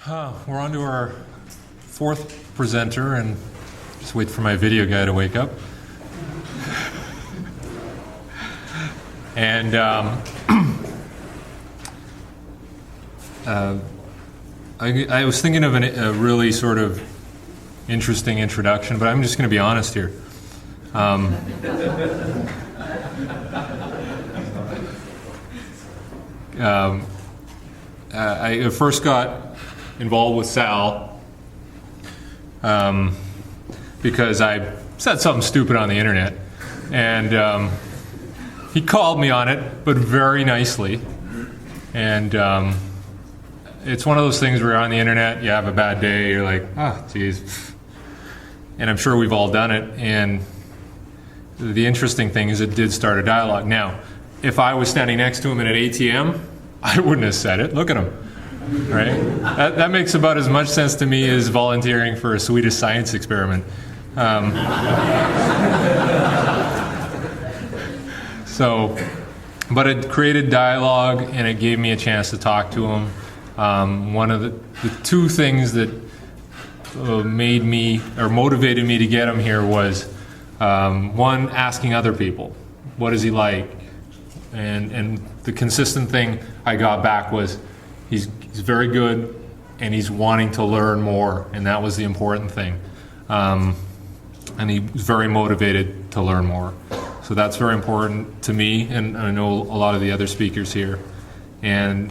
We're on to our fourth presenter, and just wait for my video guy to wake up. And I was thinking of a really sort of interesting introduction, but I'm just going to be honest here. I first got involved with Sal because I said something stupid on the internet, and he called me on it, but very nicely. And it's one of those things where you're on the internet, you have a bad day, you're like, geez. And I'm sure we've all done it. And the interesting thing is it did start a dialogue. Now, if I was standing next to him in an ATM, I wouldn't have said it. Look at him, right? That makes about as much sense to me as volunteering for a Swedish science experiment. But it created dialogue, and it gave me a chance to talk to him. One of the two things that made me, or motivated me to get him here was, one, asking other people, what is he like? And the consistent thing I got back was, he's very good, and he's wanting to learn more, and that was the important thing. And he was very motivated to learn more. So that's very important to me, and I know a lot of the other speakers here. And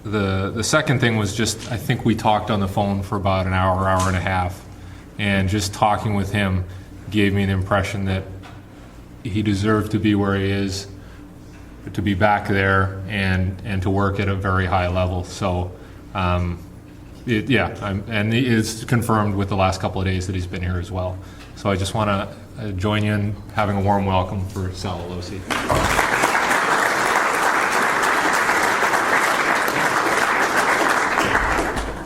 the second thing was just, I think we talked on the phone for about an hour and a half, and just talking with him gave me an impression that he deserved to be where he is, to be back there, and to work at a very high level. So, and it's confirmed with the last couple of days that he's been here as well. So I just want to join you in having a warm welcome for Sal Alosi.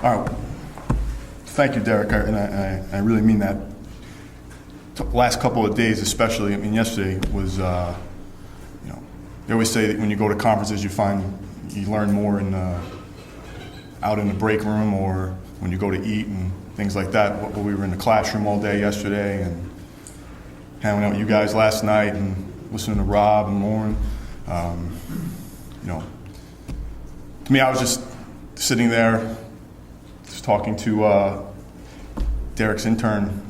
All right. Thank you, Derek, and I really mean that. The last couple of days, especially, yesterday was, they always say that when you go to conferences, you learn more out in the break room, or when you go to eat and things like that. We were in the classroom all day yesterday and hanging out with you guys last night and listening to Rob and Lauren. To me, I was just sitting there, just talking to Derek's intern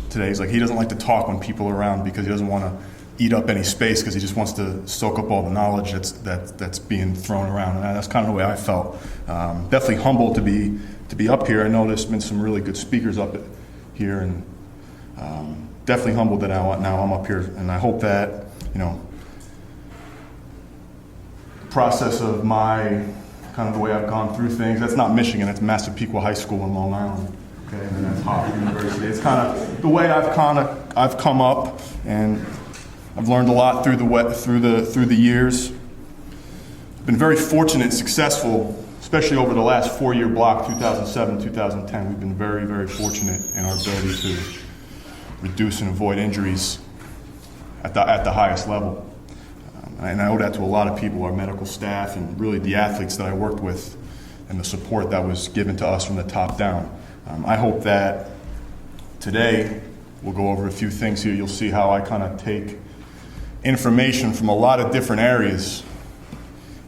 today. He's like, he doesn't like to talk when people are around because he doesn't want to eat up any space, because he just wants to soak up all the knowledge that's being thrown around. And that's kind of the way I felt. Definitely humbled to be up here. I know there's been some really good speakers up here, and definitely humbled that now I'm up here. And I hope that, process of my kind of the way I've gone through things. That's not Michigan. That's Massapequa High School in Long Island. Okay, and then that's Harvard University. It's kind of the way I've come up, and I've learned a lot through the years. I've been very fortunate and successful, especially over the last 4-year block, 2007, 2010. We've been very, very fortunate in our ability to reduce and avoid injuries at the highest level. And I owe that to a lot of people, our medical staff, and really the athletes that I worked with, and the support that was given to us from the top down. I hope that today we'll go over a few things here. You'll see how I kind of take information from a lot of different areas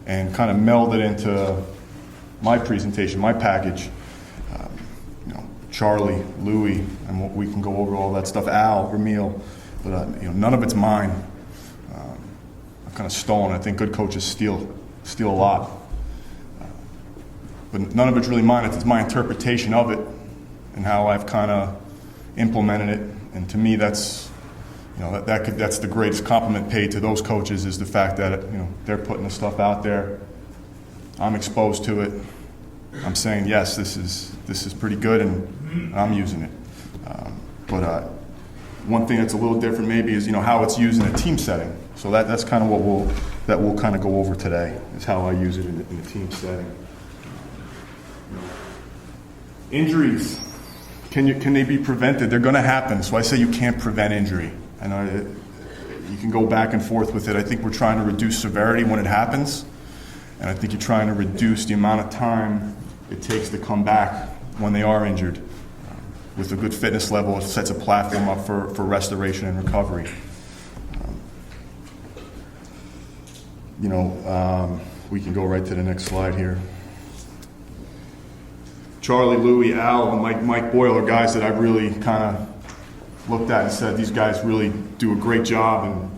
and kind of meld it into my presentation, my package. Charlie, Louie, and we can go over all that stuff. Al, Ramil, but none of it's mine. I've kind of stolen. I think good coaches steal a lot, but none of it's really mine. It's my interpretation of it and how I've kind of implemented it. And to me, that's the greatest compliment paid to those coaches, is the fact that they're putting the stuff out there. I'm exposed to it. I'm saying, yes, this is pretty good, and I'm using it. But one thing that's a little different maybe is how it's used in a team setting. So that's kind of what we'll kind of go over today, is how I use it in a team setting. Injuries, can they be prevented? They're going to happen. So I say you can't prevent injury. I know you can go back and forth with it. I think we're trying to reduce severity when it happens. and I think you're trying to reduce the amount of time it takes to come back when they are injured. With a good fitness level, it sets a platform up for restoration and recovery. We can go right to the next slide here. Charlie, Louie, Al, and Mike Boyle are guys that I've really kind of looked at and said, these guys really do a great job. And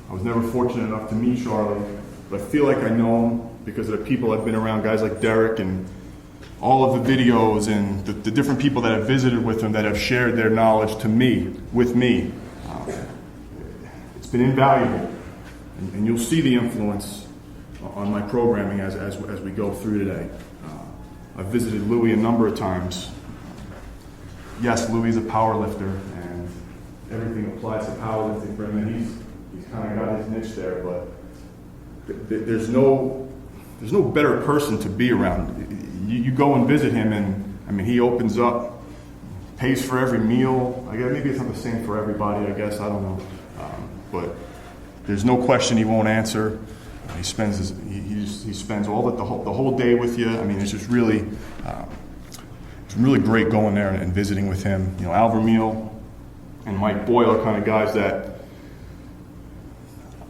I was never fortunate enough to meet Charlie, but I feel like I know him because of the people I've been around, guys like Derek and all of the videos and the different people that have visited with him that have shared their knowledge to me, with me. It's been invaluable, and you'll see the influence on my programming as we go through today. I've visited Louie a number of times. Yes, Louie's a power lifter, and everything applies to powerlifting for him, and he's kind of got his niche there, but there's no better person to be around. You go and visit him, and I mean, he opens up, pays for every meal. I guess maybe it's not the same for everybody. I guess I don't know, but there's no question he won't answer. He spends he spends all the whole day with you. I mean, it's just really it's really great going there and visiting with him. Al Vermeil and Mike Boyle are kind of guys that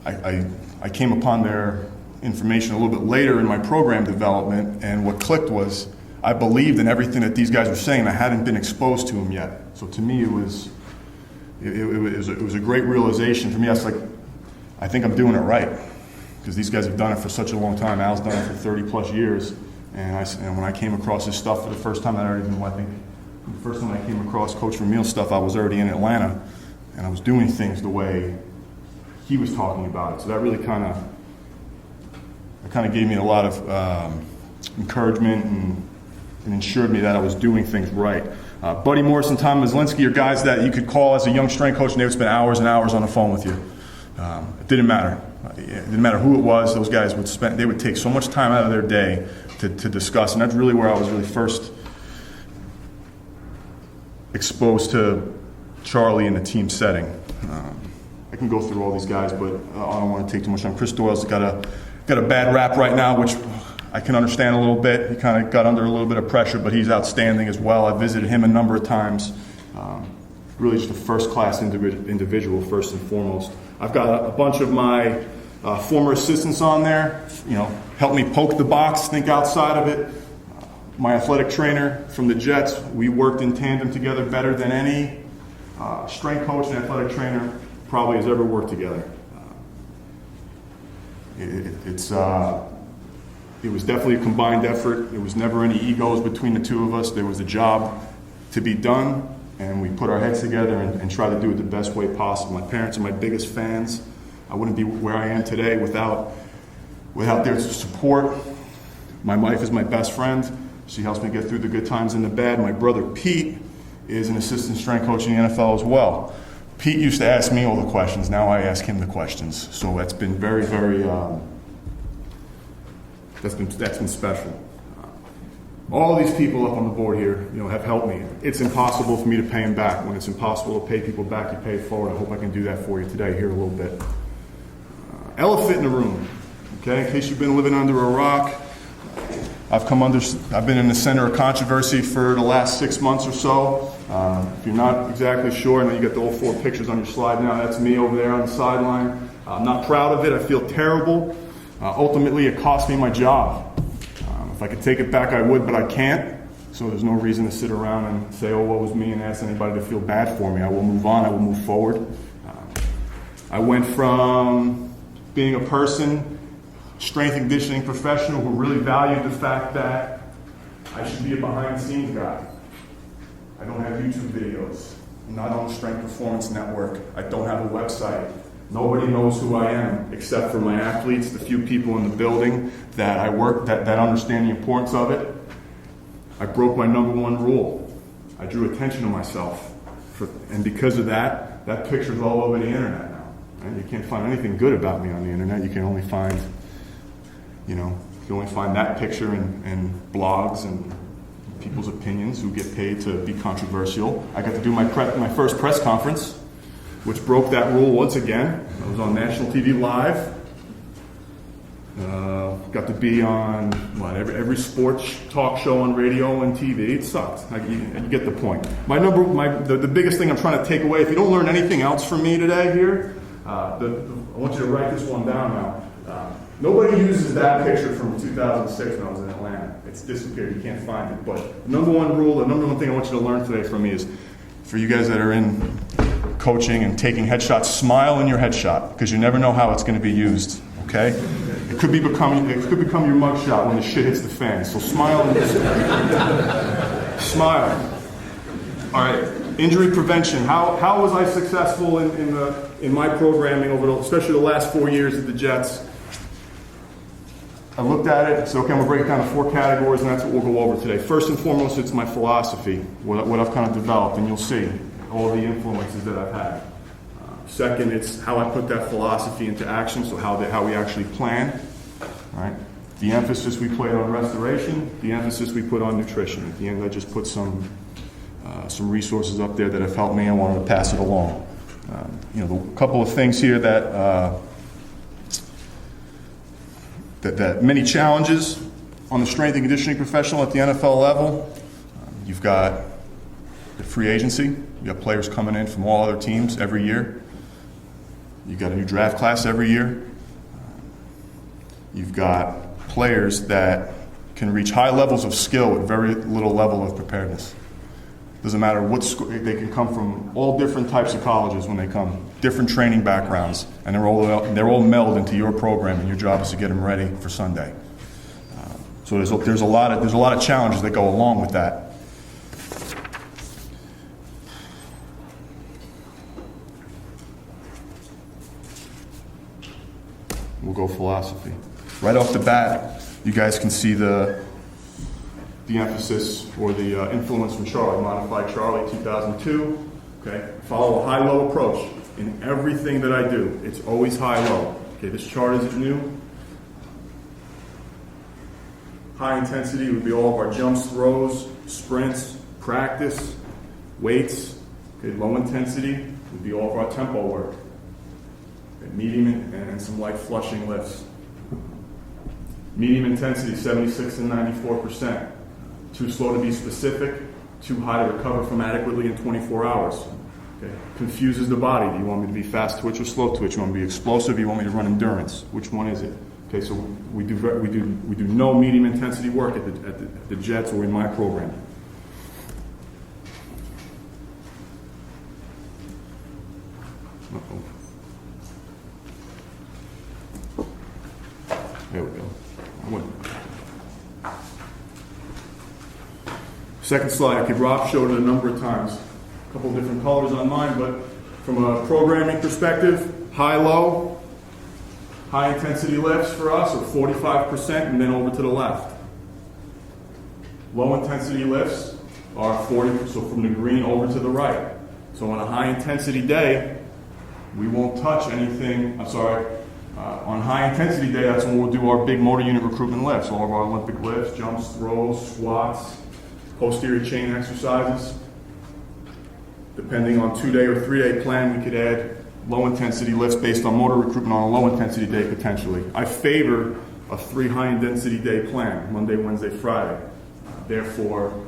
I came upon their information a little bit later in my program development, and what clicked was I believed in everything that these guys were saying. I hadn't been exposed to them yet, so to me it was a great realization for me. I was like, I think I'm doing it right, because these guys have done it for such a long time. Al's done it for 30 plus years, and when I came across his stuff for the first time, I think the first time I came across Coach Vermeil's stuff, I was already in Atlanta, and I was doing things the way he was talking about it. So that really kind of gave me a lot of encouragement and ensured me that I was doing things right. Buddy Morris and Tom Maslinski are guys that you could call as a young strength coach, and they would spend hours and hours on the phone with you. It didn't matter. It didn't matter who it was. Those guys would take so much time out of their day to discuss, and that's really where I was really first exposed to Charlie in a team setting. I can go through all these guys, but I don't want to take too much time. Chris Doyle's got a bad rap right now, which I can understand a little bit. He kind of got under a little bit of pressure, but he's outstanding as well. I visited him a number of times. Really just a first-class individual, first and foremost. I've got a bunch of my former assistants on there, help me poke the box, think outside of it. My athletic trainer from the Jets, we worked in tandem together better than any strength coach and athletic trainer probably has ever worked together. It was definitely a combined effort. There was never any egos between the two of us. There was a job to be done, and we put our heads together and try to do it the best way possible. My parents are my biggest fans. I wouldn't be where I am today without their support. My wife is my best friend. She helps me get through the good times and the bad. My brother Pete is an assistant strength coach in the NFL as well. Pete used to ask me all the questions. Now I ask him the questions. So that's been very, very, that's been special. All these people up on the board here, have helped me. It's impossible for me to pay them back. When it's impossible to pay people back, you pay it forward. I hope I can do that for you today here a little bit. Elephant in the room, okay? In case you've been living under a rock, I've been in the center of controversy for the last 6 months or so. If you're not exactly sure, I know you got the old 4 pictures on your slide now. That's me over there on the sideline. I'm not proud of it. I feel terrible. Ultimately, it cost me my job. If I could take it back, I would, but I can't. So there's no reason to sit around and say, oh, what was me, and ask anybody to feel bad for me. I will move on. I will move forward. I went from being a person, strength and conditioning professional who really valued the fact that I should be a behind-the-scenes guy. I don't have YouTube videos. I'm not on the Strength Performance Network. I don't have a website. Nobody knows who I am except for my athletes, the few people in the building that I work that understand the importance of it. I broke my number 1 rule. I drew attention to myself. And because of that, that picture's all over the internet now. And you can't find anything good about me on the internet. You can only find, that picture in blogs and people's opinions who get paid to be controversial. I got to do my first press conference, which broke that rule once again. I was on national TV live. Got to be on every sports talk show on radio and TV. It sucked. You get the point. The biggest thing I'm trying to take away, if you don't learn anything else from me today here, I want you to write this one down now. Nobody uses that picture from 2006 when I was in Atlanta. It's disappeared. You can't find it. But the number one rule, the number one thing I want you to learn today from me is, for you guys that are in coaching and taking headshots, smile in your headshot, because you never know how it's going to be used. Okay? It could become your mugshot when the shit hits the fan. So smile. Smile. All right. Injury prevention. How was I successful in my programming especially the last 4 years at the Jets? I looked at it, so okay, I'm going to break it down to 4 categories, and that's what we'll go over today. First and foremost, it's my philosophy, what I've kind of developed, and you'll see all the influences that I've had. Second, it's how I put that philosophy into action, so how we actually plan. All right? The emphasis we put on restoration, the emphasis we put on nutrition. At the end, I just put some resources up there that have helped me. I wanted to pass it along. A couple of things here that many challenges on the strength and conditioning professional at the NFL level. You've got the free agency. You got players coming in from all other teams every year. You've got a new draft class every year. You've got players that can reach high levels of skill with very little level of preparedness. Doesn't matter what school, they can come from all different types of colleges when they come, different training backgrounds, and they're all melded into your program, and your job is to get them ready for Sunday. So there's a lot of challenges that go along with that. We'll go philosophy. Right off the bat, you guys can see the emphasis or the influence from Charlie, Modified Charlie 2002. Okay, follow a high-low approach in everything that I do. It's always high-low. Okay, this chart isn't new. High intensity would be all of our jumps, throws, sprints, practice, weights. Okay, low intensity would be all of our tempo work. Medium and some light flushing lifts. Medium intensity, 76 and 94%. Too slow to be specific, too high to recover from adequately in 24 hours. Okay. Confuses the body. Do you want me to be fast twitch or slow twitch? You want me to be explosive? You want me to run endurance? Which one is it? Okay, so we do no medium intensity work at the Jets or in my program. Uh-oh. There we go. Second slide. Okay, Rob showed it a number of times. A couple of different colors on mine, but from a programming perspective, high-low, high-intensity lifts for us are 45% and then over to the left. Low-intensity lifts are 40%, so from the green over to the right. So on a high-intensity day, we won't touch anything, on high-intensity day, that's when we'll do our big motor unit recruitment lifts, all of our Olympic lifts, jumps, throws, squats, posterior chain exercises. Depending on 2-day or 3-day plan, we could add low-intensity lifts based on motor recruitment on a low-intensity day potentially. I favor a 3 high-intensity day plan, Monday, Wednesday, Friday. Therefore,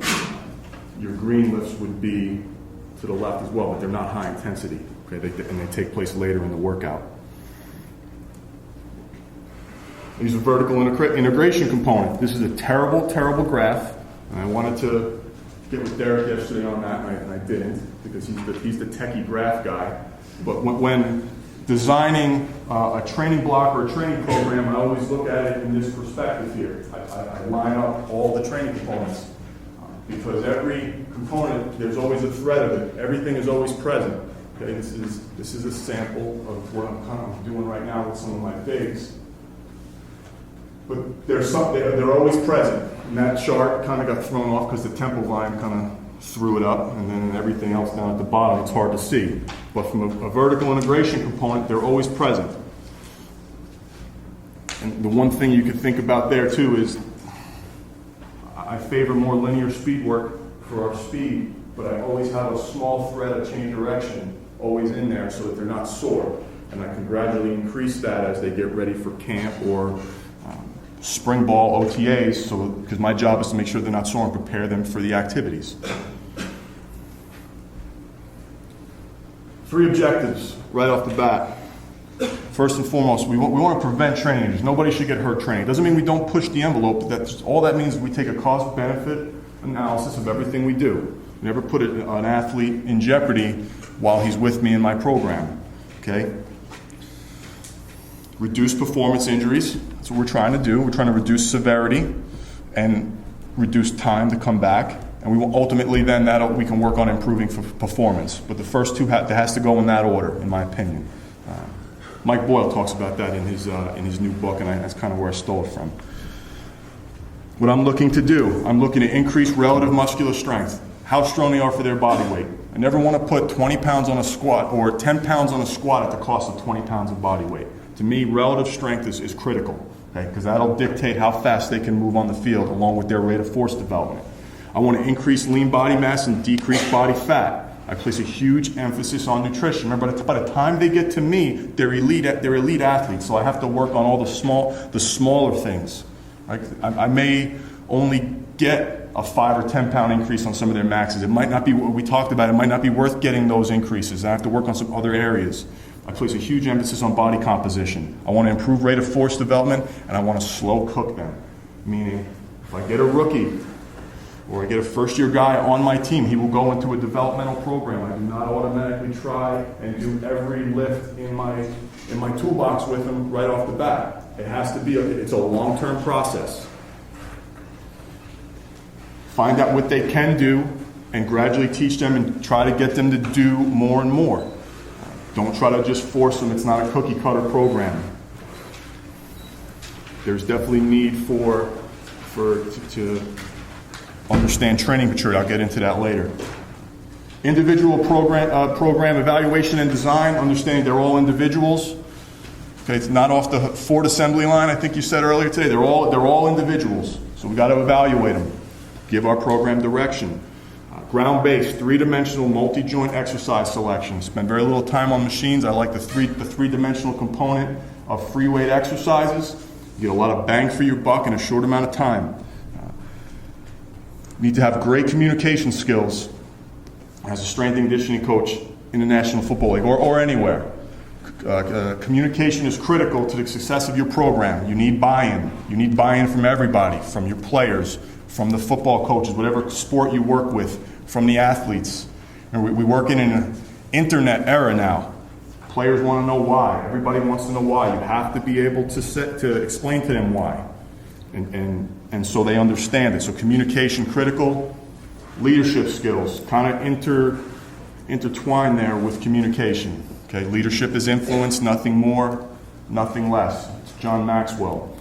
your green lifts would be to the left as well, but they're not high-intensity, okay? And they take place later in the workout. Use a vertical integration component. This is a terrible, terrible graph, and I wanted to get with Derek yesterday on that, and I didn't, because he's the techie graph guy. But when designing a training block or a training program, I always look at it in this perspective here. I line up all the training components, because every component, there's always a thread of it. Everything is always present. Okay, this is a sample of what I'm kind of doing right now with some of my bigs. But they're always present. And that chart kind of got thrown off because the tempo line kind of threw it up, and then everything else down at the bottom, it's hard to see. But from a vertical integration component, they're always present. And the one thing you could think about there too is I favor more linear speed work for our speed, but I always have a small thread of change direction always in there so that they're not sore. And I can gradually increase that as they get ready for camp or spring ball, OTAs, so because my job is to make sure they're not sore and prepare them for the activities. 3 objectives right off the bat. First and foremost, we want to prevent training injuries. Nobody should get hurt training. It doesn't mean we don't push the envelope. All that means is we take a cost-benefit analysis of everything we do. We never put an athlete in jeopardy while he's with me in my program. Okay? Reduce performance injuries. That's what we're trying to do. We're trying to reduce severity and reduce time to come back. And we will ultimately then we can work on improving performance. But the first two that has to go in that order, in my opinion. Mike Boyle talks about that in his new book, and that's kind of where I stole it from. What I'm looking to do, I'm looking to increase relative muscular strength, how strong they are for their body weight. I never want to put 20 pounds on a squat or 10 pounds on a squat at the cost of 20 pounds of body weight. To me, relative strength is critical, okay? Because that'll dictate how fast they can move on the field along with their rate of force development. I want to increase lean body mass and decrease body fat. I place a huge emphasis on nutrition. Remember, by the time they get to me, they're elite athletes. So I have to work on all the smaller things. I may only get a 5 or 10 pound increase on some of their maxes. It might not be what we talked about. It might not be worth getting those increases. I have to work on some other areas. I place a huge emphasis on body composition. I want to improve rate of force development, and I want to slow cook them. Meaning, if I get a rookie, or I get a first-year guy on my team, he will go into a developmental program. I do not automatically try and do every lift in my toolbox with him right off the bat. It has to be, it's a long-term process. Find out what they can do and gradually teach them and try to get them to do more and more. Don't try to just force them. It's not a cookie-cutter program. There's definitely need to understand training maturity. I'll get into that later. Individual program evaluation and design, understanding they're all individuals. Okay, it's not off the Ford assembly line, I think you said earlier today. They're all individuals, so we got to evaluate them. Give our program direction. Ground-based, 3-dimensional, multi-joint exercise selection. Spend very little time on machines. I like the three-dimensional component of free weight exercises. You get a lot of bang for your buck in a short amount of time. You need to have great communication skills as a strength and conditioning coach in the National Football League or anywhere. Communication is critical to the success of your program. You need buy-in. You need buy-in from everybody, from your players, from the football coaches, whatever sport you work with, from the athletes. And we work in an internet era now. Players want to know why. Everybody wants to know why. You have to be able to explain to them why. And so they understand it. So communication critical, leadership skills kind of intertwine there with communication. Okay, leadership is influence, nothing more, nothing less. It's John Maxwell.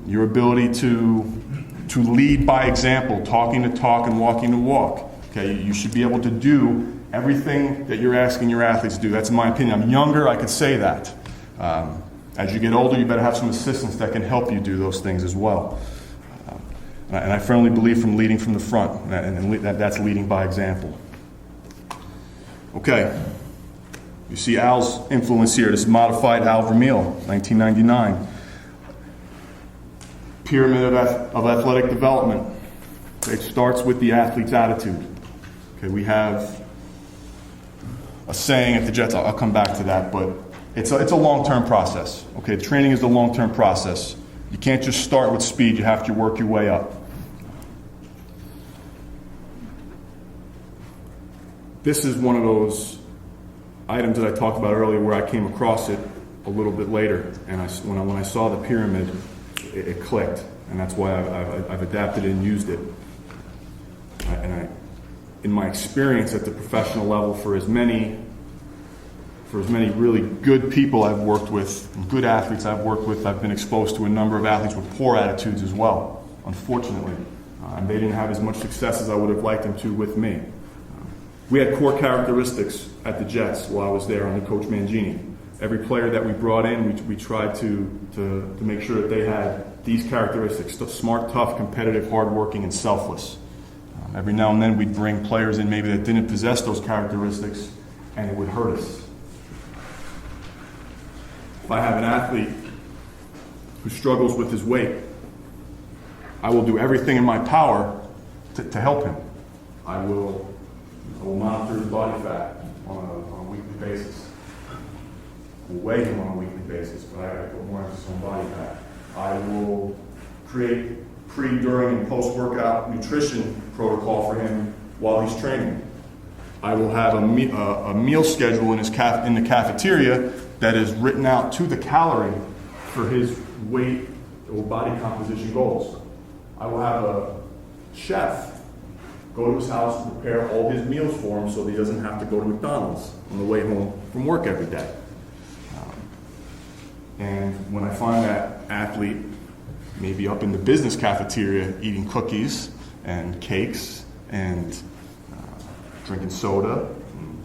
Your ability to lead by example, talking the talk and walking the walk. Okay, you should be able to do everything that you're asking your athletes to do. That's in my opinion. I'm younger, I could say that. As you get older, you better have some assistants that can help you do those things as well. And I firmly believe from leading from the front, and that's leading by example. Okay, you see Al's influence here. This is modified Al Vermeil, 1999. Pyramid of athletic development. Okay, it starts with the athlete's attitude. Okay, we have a saying at the Jets, I'll come back to that, but it's a long-term process. Okay, training is a long-term process. You can't just start with speed, you have to work your way up. This is one of those items that I talked about earlier where I came across it a little bit later, and when I saw the pyramid, it clicked, and that's why I've adapted it and used it. In my experience at the professional level, for as many really good people I've worked with, and good athletes I've worked with, I've been exposed to a number of athletes with poor attitudes as well, unfortunately. And they didn't have as much success as I would have liked them to with me. We had core characteristics at the Jets while I was there under Coach Mangini. Every player that we brought in, we tried to make sure that they had these characteristics: smart, tough, competitive, hardworking, and selfless. Every now and then we'd bring players in maybe that didn't possess those characteristics, and it would hurt us. If I have an athlete who struggles with his weight, I will do everything in my power to help him. I will monitor his body fat on a weekly basis. We'll weigh him on a weekly basis, but I put more emphasis on body fat. I will create pre, during, and post-workout nutrition protocol for him while he's training. I will have a meal schedule in in the cafeteria that is written out to the calorie for his weight or body composition goals. I will have a chef go to his house and prepare all his meals for him so that he doesn't have to go to McDonald's on the way home from work every day. And when I find that athlete maybe up in the business cafeteria eating cookies and cakes and drinking soda, and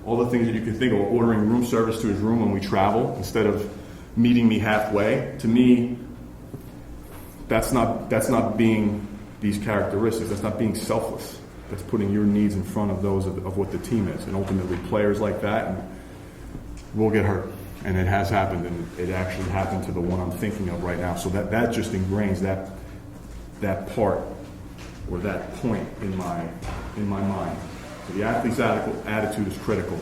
all the things that you can think of, ordering room service to his room when we travel instead of meeting me halfway, to me, that's not being these characteristics. That's not being selfless. That's putting your needs in front of those of what the team is. And ultimately, players like that will get hurt. And it has happened, and it actually happened to the one I'm thinking of right now. So that just ingrains that part or that point in my mind. So the athlete's attitude is critical.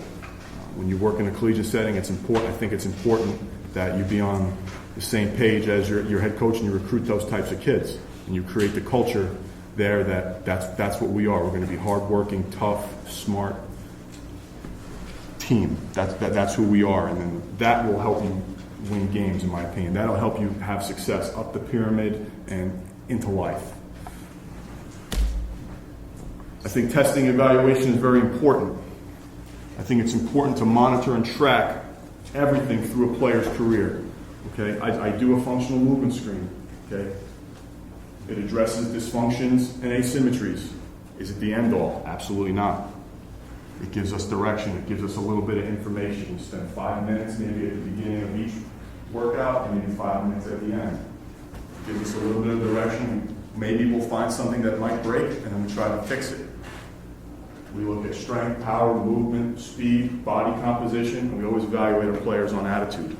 When you work in a collegiate setting, it's important. I think it's important that you be on the same page as your head coach and you recruit those types of kids. And you create the culture there that's what we are. We're going to be hardworking, tough, smart team. That's who we are. And then that will help you win games, in my opinion. That'll help you have success up the pyramid and into life. I think testing and evaluation is very important. I think it's important to monitor and track everything through a player's career. Okay, I do a functional movement screen. Okay, it addresses dysfunctions and asymmetries. Is it the end all? Absolutely not. It gives us direction. It gives us a little bit of information. You spend 5 minutes maybe at the beginning of each workout and maybe 5 minutes at the end. It gives us a little bit of direction. Maybe we'll find something that might break and then we try to fix it. We look at strength, power, movement, speed, body composition, and we always evaluate our players on attitude.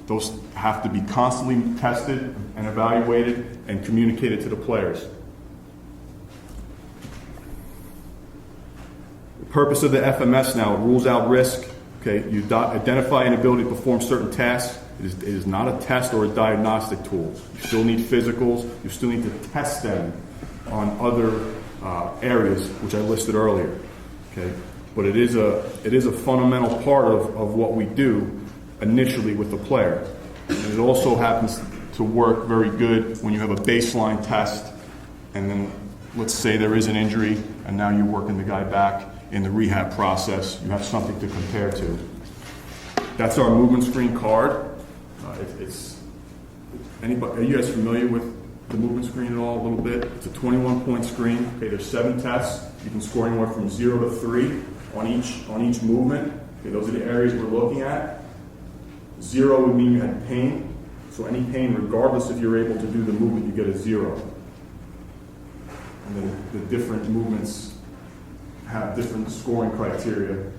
Those have to be constantly tested and evaluated and communicated to the players. The purpose of the FMS now, it rules out risk. Okay, you identify inability to perform certain tasks. It is not a test or a diagnostic tool. You still need physicals. You still need to test them on other areas, which I listed earlier. Okay, but it is a fundamental part of what we do initially with the player. And it also happens to work very good when you have a baseline test, and then let's say there is an injury, and now you're working the guy back in the rehab process. You have something to compare to. That's our movement screen card. Are you guys familiar with the movement screen at all? A little bit. It's a 21-point screen. Okay, there's 7 tests. You can score anywhere from 0 to 3 on each movement. Okay, those are the areas we're looking at. 0 would mean you had pain. So any pain, regardless if you're able to do the movement, you get a 0. And then the different movements have different scoring criteria.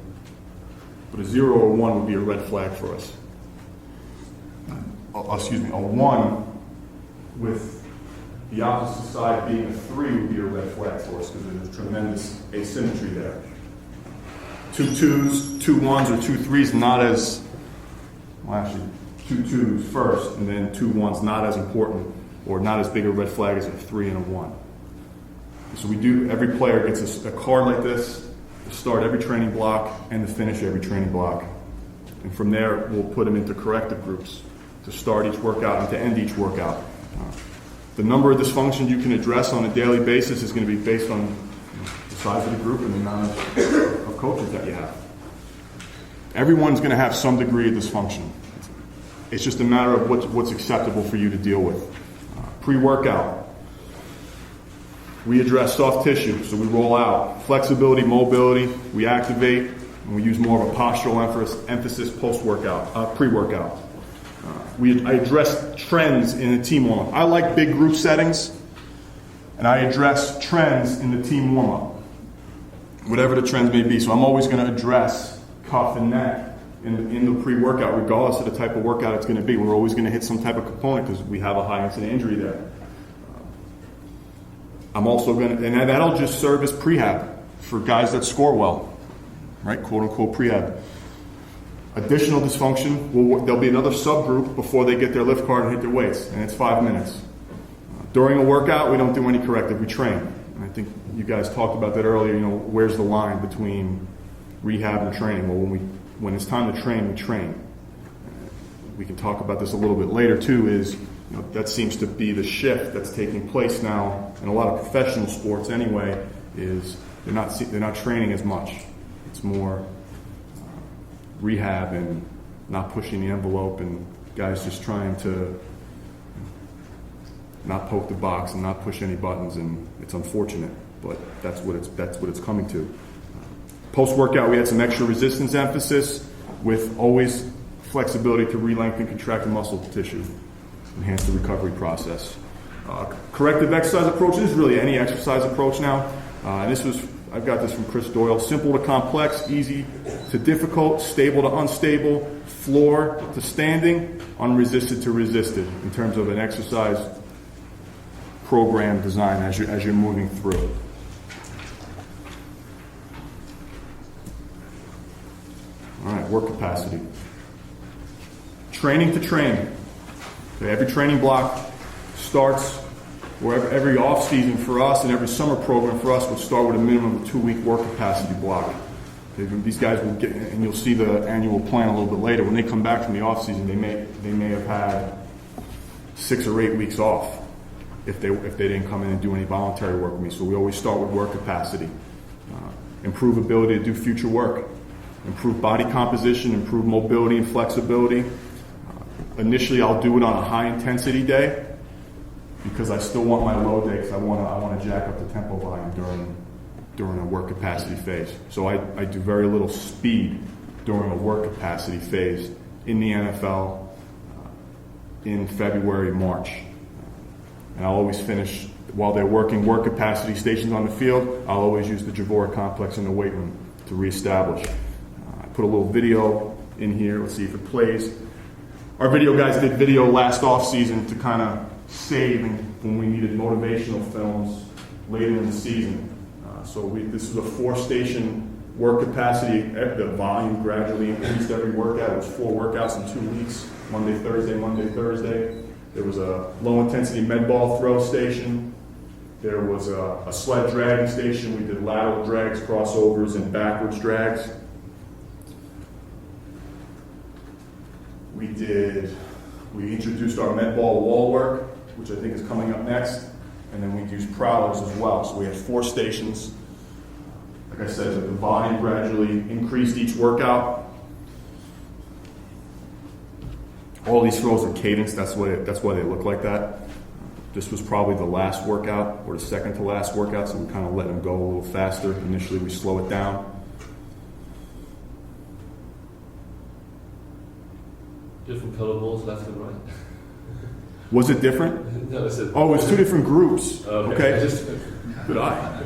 But a 0 or 1 would be a red flag for us. A 1 with the opposite side being a 3 would be a red flag for us because there's tremendous asymmetry there. 2 2s, 2 1s, or 2 3s not as, well actually 2 2s first and then 2 1s not as important or not as big a red flag as a 3 and a 1. So every player gets a card like this to start every training block and to finish every training block. And from there, we'll put them into corrective groups to start each workout and to end each workout. The number of dysfunctions you can address on a daily basis is going to be based on the size of the group and the amount of coaches that you have. Everyone's going to have some degree of dysfunction. It's just a matter of what's acceptable for you to deal with. Pre-workout, we address soft tissue, so we roll out. Flexibility, mobility, we activate, and we use more of a postural emphasis post-workout, pre-workout. I address trends in a team warm-up. I like big group settings, and I address trends in the team warm-up, whatever the trends may be. So I'm always going to address cuff and neck in the pre-workout, regardless of the type of workout it's going to be. We're always going to hit some type of component because we have a high incident injury there. I'm also going to, and that'll just serve as prehab for guys that score well, right? Quote unquote prehab. Additional dysfunction, there'll be another subgroup before they get their lift card and hit their weights, and it's 5 minutes. During a workout, we don't do any corrective, we train. And I think you guys talked about that earlier, where's the line between rehab and training? Well, when it's time to train, we train. We can talk about this a little bit later too, is that seems to be the shift that's taking place now in a lot of professional sports anyway, is they're not training as much. It's more rehab and not pushing the envelope, and guys just trying to not poke the box and not push any buttons, and it's unfortunate, but that's what it's coming to. Post-workout, we had some extra resistance emphasis with always flexibility to re-lengthen contracted muscle tissue, enhance the recovery process. Corrective exercise approach, this is really any exercise approach now. I've got this from Chris Doyle. Simple to complex, easy to difficult, stable to unstable, floor to standing, unresisted to resisted in terms of an exercise program design as you're moving through. All right, work capacity. Training to train. Okay, every training block starts, or every off season for us and every summer program for us would start with a minimum of a 2-week work capacity block. Okay, these guys will get, and you'll see the annual plan a little bit later. When they come back from the off season, they may have had 6 or 8 weeks off if they didn't come in and do any voluntary work with me. So we always start with work capacity. Improve ability to do future work. Improve body composition, improve mobility and flexibility. Initially, I'll do it on a high intensity day because I still want my low day, because I want to jack up the tempo volume during a work capacity phase. So I do very little speed during a work capacity phase in the NFL in February, March. And I'll always finish, while they're working work capacity stations on the field, I'll always use the Javora complex in the weight room to reestablish. I put a little video in here. Let's see if it plays. Our video guys did video last off season to kind of save when we needed motivational films later in the season. This is a 4-station work capacity. The volume gradually increased every workout. It was 4 workouts in 2 weeks, Monday, Thursday, Monday, Thursday. There was a low-intensity med ball throw station. There was a sled dragging station. We did lateral drags, crossovers, and backwards drags. We introduced our med ball wall work, which I think is coming up next, and then we used prowlers as well. So we had 4 stations. Like I said, the volume gradually increased each workout. All these throws are cadenced. That's why they look like that. This was probably the last workout, or the second to last workout, so we kind of let them go a little faster. Initially, we slow it down. Different color balls, left and right. Was it different? No, it Oh, it was 2 different groups. Okay. Good eye.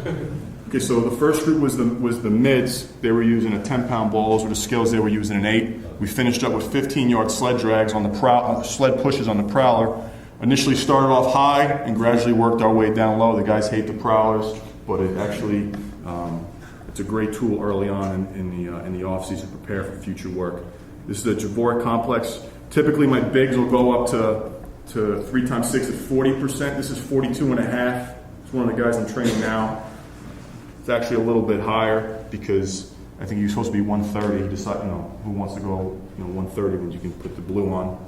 Okay, so the first group was the mids. They were using a 10-pound balls, or the skills they were using an 8. We finished up with 15-yard sled drags on the sled pushes on the prowler. Initially started off high and gradually worked our way down low. The guys hate the prowlers, but it actually it's a great tool early on in the off season to prepare for future work. This is the Javora complex. Typically, my bigs will go up to 3 times 6 at 40%. This is 42.5. It's one of the guys I'm training now. It's actually a little bit higher because I think you're supposed to be 130. Decide, who wants to go, 130 when you can put the blue on.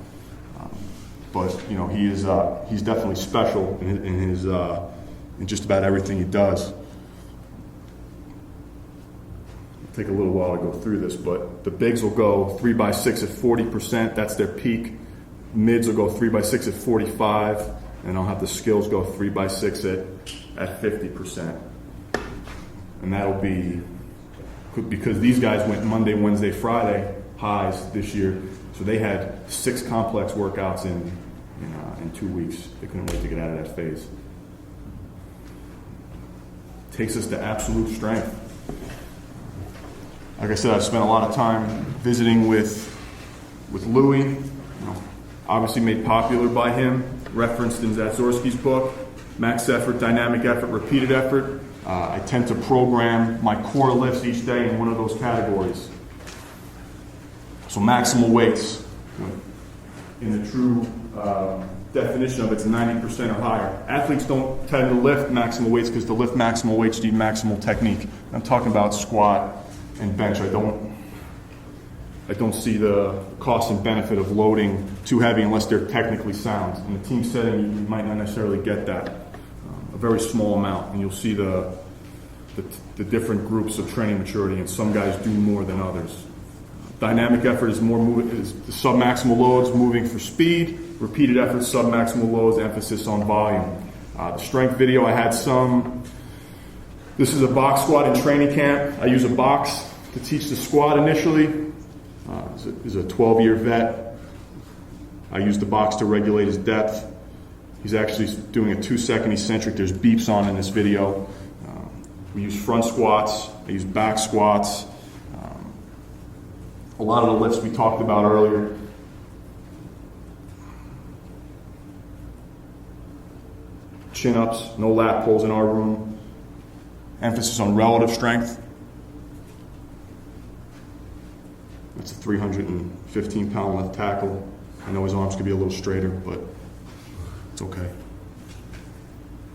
But he's definitely special in just about everything he does. It'll take a little while to go through this, but the bigs will go 3 by 6 at 40%. That's their peak. Mids will go 3 by 6 at 45, and I'll have the skills go 3 by 6 at 50%. And that'll be because these guys went Monday, Wednesday, Friday highs this year, so they had 6 complex workouts in 2 weeks. They couldn't wait to get out of that phase. Takes us to absolute strength. Like I said, I've spent a lot of time visiting with Louis. Obviously made popular by him, referenced in Zatzorsky's book. max effort, dynamic effort, repeated effort. I tend to program my core lifts each day in one of those categories. So maximal weights, in the true definition of it's 90% or higher. Athletes don't tend to lift maximal weights because to lift maximal weights you need maximal technique. I'm talking about squat and bench. I don't see the cost and benefit of loading too heavy unless they're technically sound. In a team setting, you might not necessarily get that. A very small amount, and you'll see the different groups of training maturity, and some guys do more than others. Dynamic effort is is the sub-maximal loads, moving for speed. Repeated effort, sub-maximal loads, emphasis on volume. The strength video, I had some. This is a box squat in training camp. I use a box to teach the squat initially. He's a 12-year vet. I use the box to regulate his depth. He's actually doing a 2-second eccentric. There's beeps on in this video. We use front squats. I use back squats. A lot of the lifts we talked about earlier. Chin-ups, no lat pulls in our room. Emphasis on relative strength. That's a 315-pound left tackle. I know his arms could be a little straighter, but it's okay.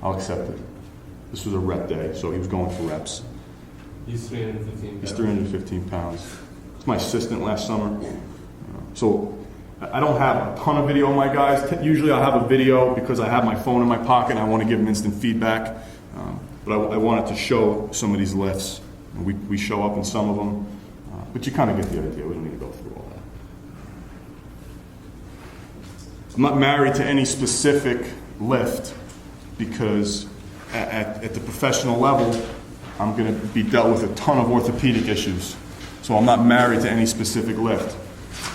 I'll accept it. This was a rep day, so he was going for reps. He's 315 pounds. He's 315 pounds. He's my assistant last summer. So I don't have a ton of video on my guys. Usually I have a video because I have my phone in my pocket and I want to give them instant feedback. But I wanted to show some of these lifts. We show up in some of them. But you kind of get the idea. We don't need to go through all that. I'm not married to any specific lift because at the professional level, I'm going to be dealt with a ton of orthopedic issues. So I'm not married to any specific lift.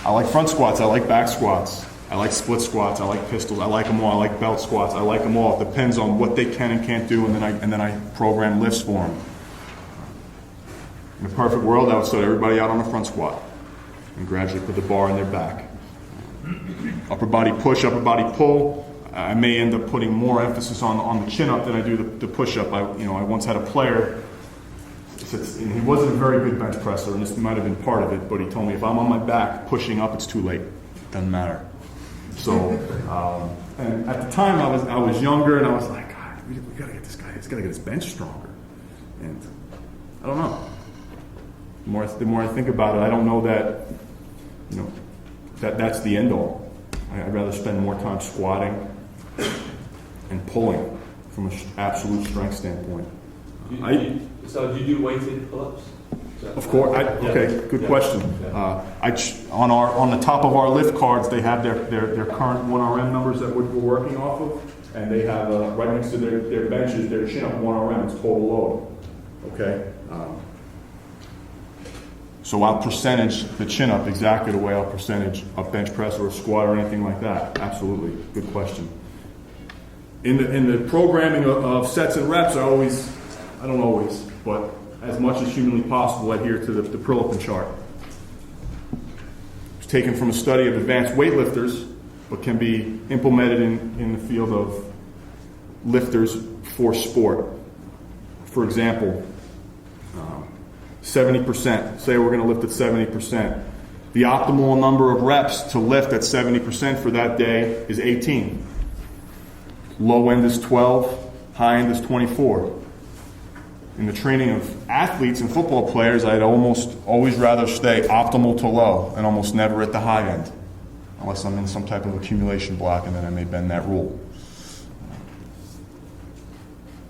I like front squats. I like back squats. I like split squats. I like pistols. I like them all. I like belt squats. I like them all. It depends on what they can and can't do, and then I program lifts for them. In a perfect world, I would start everybody out on a front squat and gradually put the bar in their back. Upper body push, upper body pull. I may end up putting more emphasis on the chin up than I do the push up. I once had a player, and he wasn't a very good bench presser, and this might have been part of it, but he told me if I'm on my back pushing up, it's too late. It doesn't matter. So, and at the time I was younger, and I was like, God, we gotta get this guy. He's gotta get his bench stronger. And I don't know. The more I think about it, I don't know that that's the end all. I'd rather spend more time squatting and pulling from an absolute strength standpoint. So do you do weighted pull-ups? Of course. Okay, good question. On the top of our lift cards, they have their current 1RM numbers that we're working off of, and they have right next to their benches, their chin up 1RM. It's total load. Okay. So I'll percentage the chin up exactly the way I'll percentage a bench press or a squat or anything like that. Absolutely, good question. In the programming of sets and reps, I don't always, but as much as humanly possible, I adhere to the Prilepin chart. It's taken from a study of advanced weightlifters, but can be implemented in the field of lifters for sport. For example, 70%. Say we're going to lift at 70%. The optimal number of reps to lift at 70% for that day is 18. Low end is 12, high end is 24. In the training of athletes and football players, I'd almost always rather stay optimal to low and almost never at the high end, unless I'm in some type of accumulation block, and then I may bend that rule.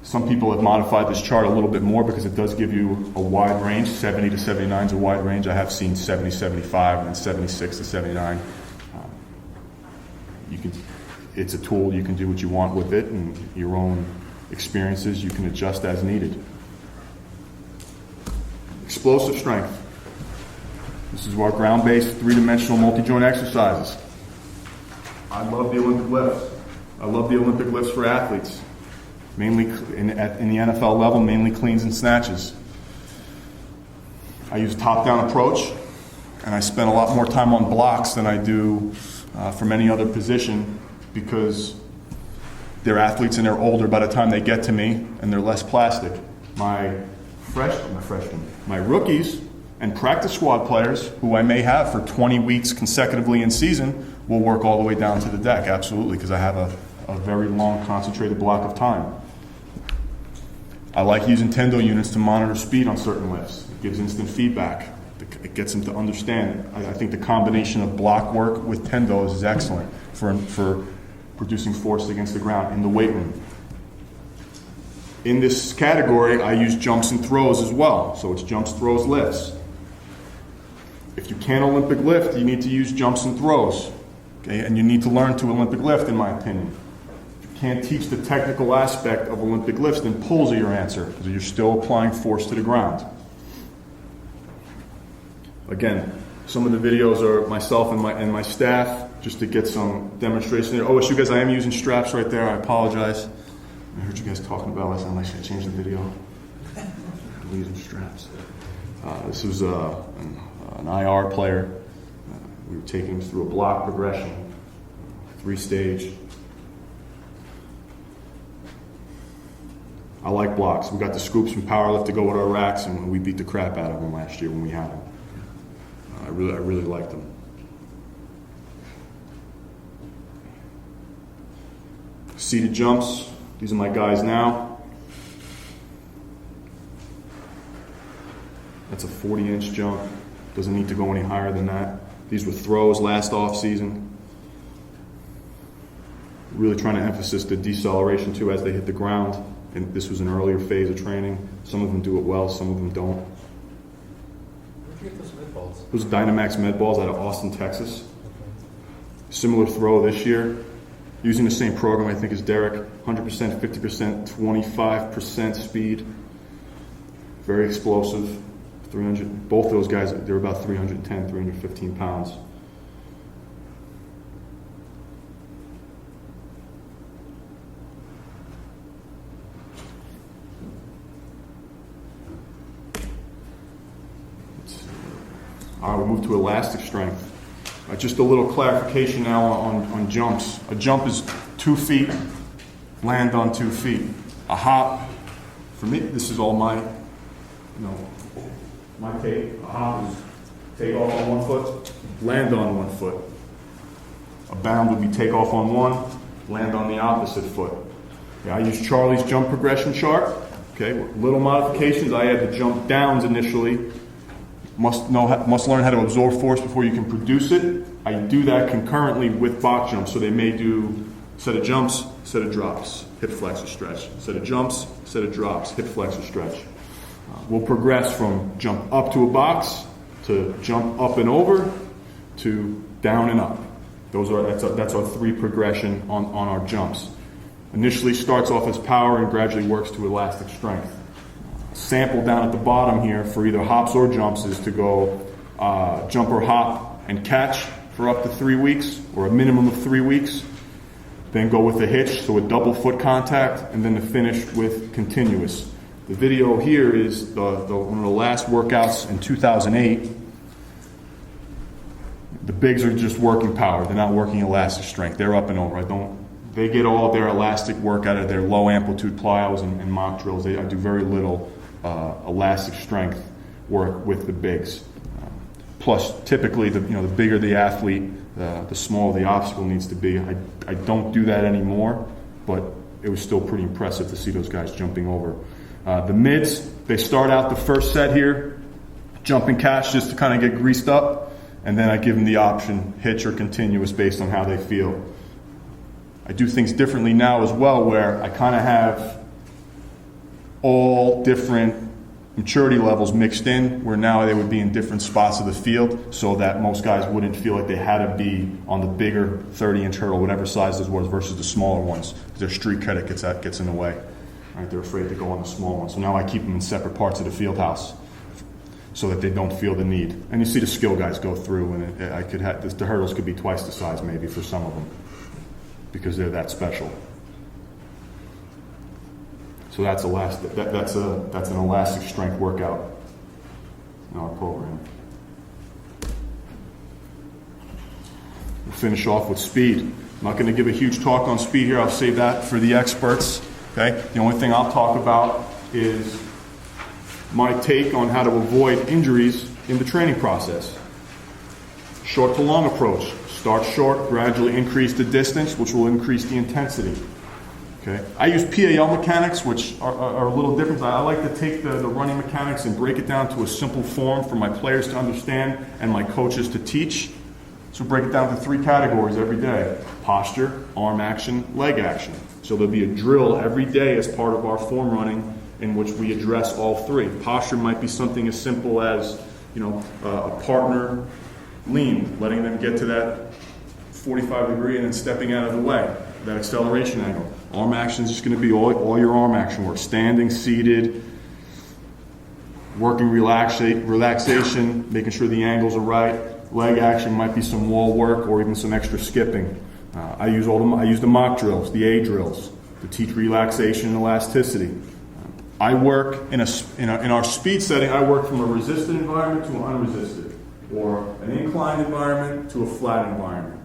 Some people have modified this chart a little bit more because it does give you a wide range. 70 to 79 is a wide range. I have seen 70, 75, and then 76 to 79. It's a tool. You can do what you want with it, and your own experiences, you can adjust as needed. Explosive strength. This is our ground-based, three-dimensional multi-joint exercises. I love the Olympic lifts. I love the Olympic lifts for athletes. Mainly in the NFL level, mainly cleans and snatches. I use a top-down approach, and I spend a lot more time on blocks than I do from any other position because they're athletes and they're older by the time they get to me, and they're less plastic. My rookies and practice squad players, who I may have for 20 weeks consecutively in season, will work all the way down to the deck, absolutely, because I have a very long, concentrated block of time. I like using Tendo units to monitor speed on certain lifts. It gives instant feedback. It gets them to understand. I think the combination of block work with Tendos is excellent for producing force against the ground in the weight room. In this category, I use jumps and throws as well. So it's jumps, throws, lifts. If you can't Olympic lift, you need to use jumps and throws. Okay? And you need to learn to Olympic lift, in my opinion. If you can't teach the technical aspect of Olympic lifts, then pulls are your answer, because you're still applying force to the ground. Again, some of the videos are myself and my staff, just to get some demonstration there. Oh, you guys, I am using straps right there. I apologize. I heard you guys talking about last time. I should change the video. I'm using straps. This was an IR player. We were taking him through a block progression, 3-stage. I like blocks. We got the scoops from Powerlift to go with our racks, and we beat the crap out of them last year when we had them. I really liked them. Seated jumps. These are my guys now. That's a 40-inch jump. Doesn't need to go any higher than that. These were throws last off season. Really trying to emphasize the deceleration too as they hit the ground. And this was an earlier phase of training. Some of them do it well, some of them don't. Where'd you get those med balls? Those Dynamax med balls out of Austin, Texas. Similar throw this year. Using the same program, I think, as Derek. 100%, 50%, 25% speed. Very explosive. 300. Both those guys, they're about 310, 315 pounds. All right, we move to elastic strength. Just a little clarification now on jumps. A jump is 2 feet, land on 2 feet. A hop, for me, this is all my take. A hop is take off on 1 foot, land on 1 foot. A bound would be take off on 1, land on the opposite foot. Okay, I use Charlie's jump progression chart. Okay, little modifications. I had the jump downs initially. Must learn how to absorb force before you can produce it. I do that concurrently with box jumps. So they may do set of jumps, set of drops, hip flexor stretch. Set of jumps, set of drops, hip flexor stretch. We'll progress from jump up to a box to jump up and over to down and up. That's our 3 progression on our jumps. Initially starts off as power and gradually works to elastic strength. Sample down at the bottom here for either hops or jumps is to go jump or hop and catch for up to 3 weeks, or a minimum of 3 weeks. Then go with a hitch, so a double foot contact, and then to finish with continuous. The video here is one of the last workouts in 2008. The bigs are just working power. They're not working elastic strength. They're up and over. They get all of their elastic work out of their low amplitude plyos and mock drills. I do very little elastic strength work with the bigs. Plus, typically, the bigger the athlete, the smaller the obstacle needs to be. I don't do that anymore, but it was still pretty impressive to see those guys jumping over. The mids, they start out the first set here, jump and catch just to kind of get greased up, and then I give them the option, hitch or continuous, based on how they feel. I do things differently now as well, where I kind of have all different maturity levels mixed in, where now they would be in different spots of the field, so that most guys wouldn't feel like they had to be on the bigger 30-inch hurdle, whatever size this was, versus the smaller ones. Their street credit gets in the way. Right? They're afraid to go on the small one. So now I keep them in separate parts of the field house so that they don't feel the need. And you see the skill guys go through, and the hurdles could be twice the size maybe for some of them, because they're that special. So that's an elastic strength workout in our program. We'll finish off with speed. I'm not going to give a huge talk on speed here. I'll save that for the experts. Okay? The only thing I'll talk about is my take on how to avoid injuries in the training process. Short to long approach. Start short, gradually increase the distance, which will increase the intensity. Okay? I use PAL mechanics, which are a little different. I like to take the running mechanics and break it down to a simple form for my players to understand and my coaches to teach. So break it down to 3 categories every day: posture, arm action, leg action. So there'll be a drill every day as part of our form running in which we address all 3. Posture might be something as simple as, a partner lean, letting them get to that 45 degree and then stepping out of the way, that acceleration angle. Arm action is just going to be all your arm action work: standing, seated, working relaxation, making sure the angles are right. Leg action might be some wall work or even some extra skipping. I use the mock drills, the A drills, to teach relaxation and elasticity. I work in our speed setting. I work from a resisted environment to an unresisted, or an inclined environment to a flat environment.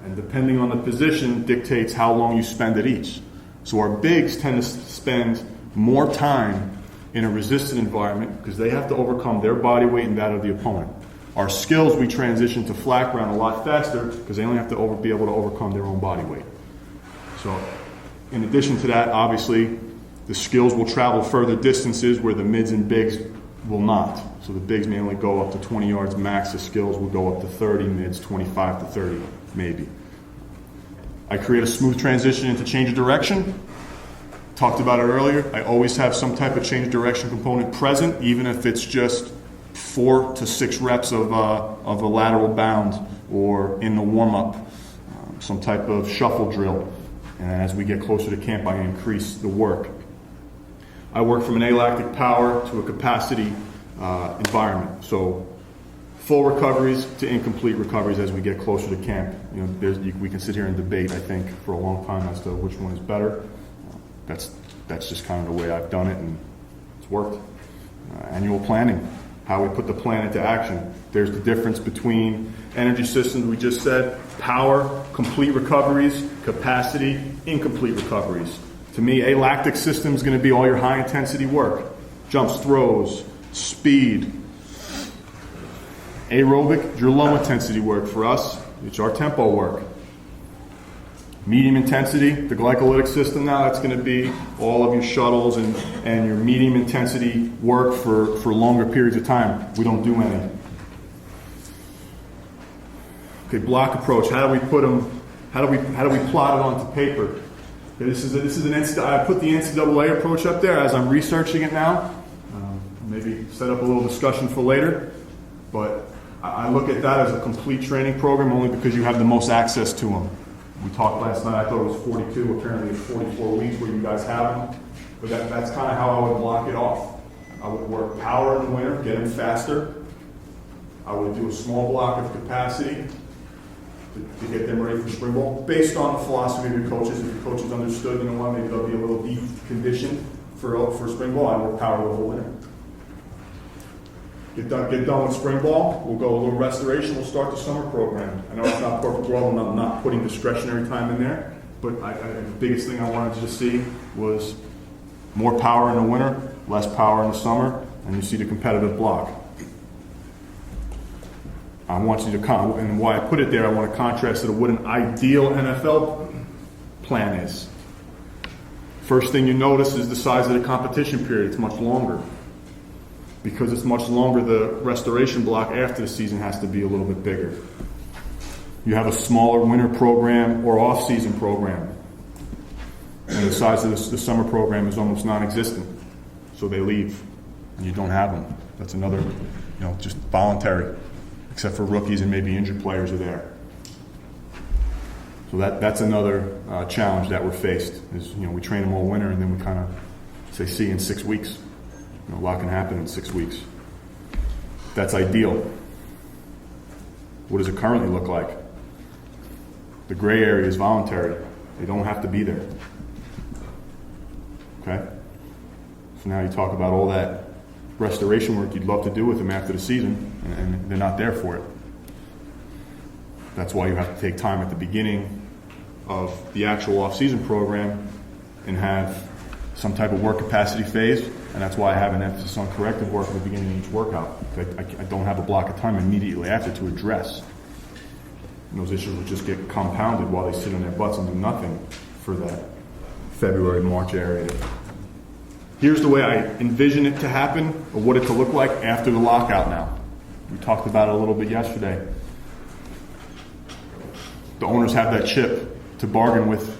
And depending on the position dictates how long you spend at each. So our bigs tend to spend more time in a resisted environment because they have to overcome their body weight and that of the opponent. Our skills, we transition to flat ground a lot faster because they only have to be able to overcome their own body weight. So in addition to that, obviously, the skills will travel further distances where the mids and bigs will not. So the bigs may only go up to 20 yards max. The skills will go up to 30, mids 25 to 30, maybe. I create a smooth transition into change of direction. Talked about it earlier. I always have some type of change of direction component present, even if it's just 4 to 6 reps of a lateral bound, or in the warm-up, some type of shuffle drill. And as we get closer to camp, I increase the work. I work from an alactic power to a capacity environment. So full recoveries to incomplete recoveries as we get closer to camp. We can sit here and debate, I think, for a long time as to which one is better. That's just kind of the way I've done it, and it's worked. Annual planning, how we put the plan into action. There's the difference between energy systems, we just said, power, complete recoveries, capacity, incomplete recoveries. To me, alactic system is going to be all your high intensity work. Jumps, throws, speed. Aerobic, your low intensity work. For us, it's our tempo work. Medium intensity, the glycolytic system now, that's going to be all of your shuttles and your medium intensity work for longer periods of time. We don't do any. Okay, block approach. How do we put them? How do we plot it onto paper? Okay, this is an I put the NCAA approach up there as I'm researching it now. Maybe set up a little discussion for later. But I look at that as a complete training program only because you have the most access to them. We talked last night, I thought it was 42, apparently it's 44 weeks where you guys have them. But that's kind of how I would block it off. I would work power in the winter, get them faster. I would do a small block of capacity to get them ready for spring ball, based on the philosophy of your coaches. If your coaches understood, maybe they'll be a little deep conditioned for spring ball. I work power the whole winter. Get done with spring ball. We'll go a little restoration. We'll start the summer program. I know it's not perfect world. I'm not putting discretionary time in there, but the biggest thing I wanted to see was more power in the winter, less power in the summer, and you see the competitive block. I want you to and why I put it there, I want to contrast it to what an ideal NFL plan is. First thing you notice is the size of the competition period. It's much longer. Because it's much longer, the restoration block after the season has to be a little bit bigger. You have a smaller winter program or off-season program. And the size of the summer program is almost non-existent. So they leave, and you don't have them. That's another, just voluntary, except for rookies and maybe injured players are there. So that's another challenge that we're faced, is, we train them all winter, and then we kind of say, see you in 6 weeks. A lot can happen in 6 weeks. That's ideal. What does it currently look like? The gray area is voluntary. They don't have to be there. Okay? So now you talk about all that restoration work you'd love to do with them after the season, and they're not there for it. That's why you have to take time at the beginning of the actual off-season program and have some type of work capacity phase, and that's why I have an emphasis on corrective work at the beginning of each workout. I don't have a block of time immediately after to address. And those issues will just get compounded while they sit on their butts and do nothing for that February, March area. Here's the way I envision it to happen, or what it to look like after the lockout now. We talked about it a little bit yesterday. The owners have that chip to bargain with,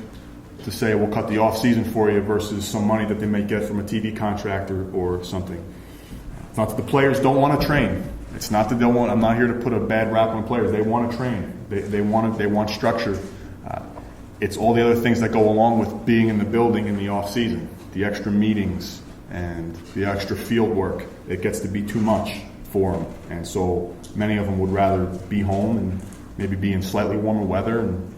to say we'll cut the off season for you versus some money that they may get from a TV contract or something. It's not that the players don't want to train. It's not that they'll want. I'm not here to put a bad rap on players. They want to train. They want structure. It's all the other things that go along with being in the building in the off season. The extra meetings and the extra field work. It gets to be too much for them, and so many of them would rather be home and maybe be in slightly warmer weather. And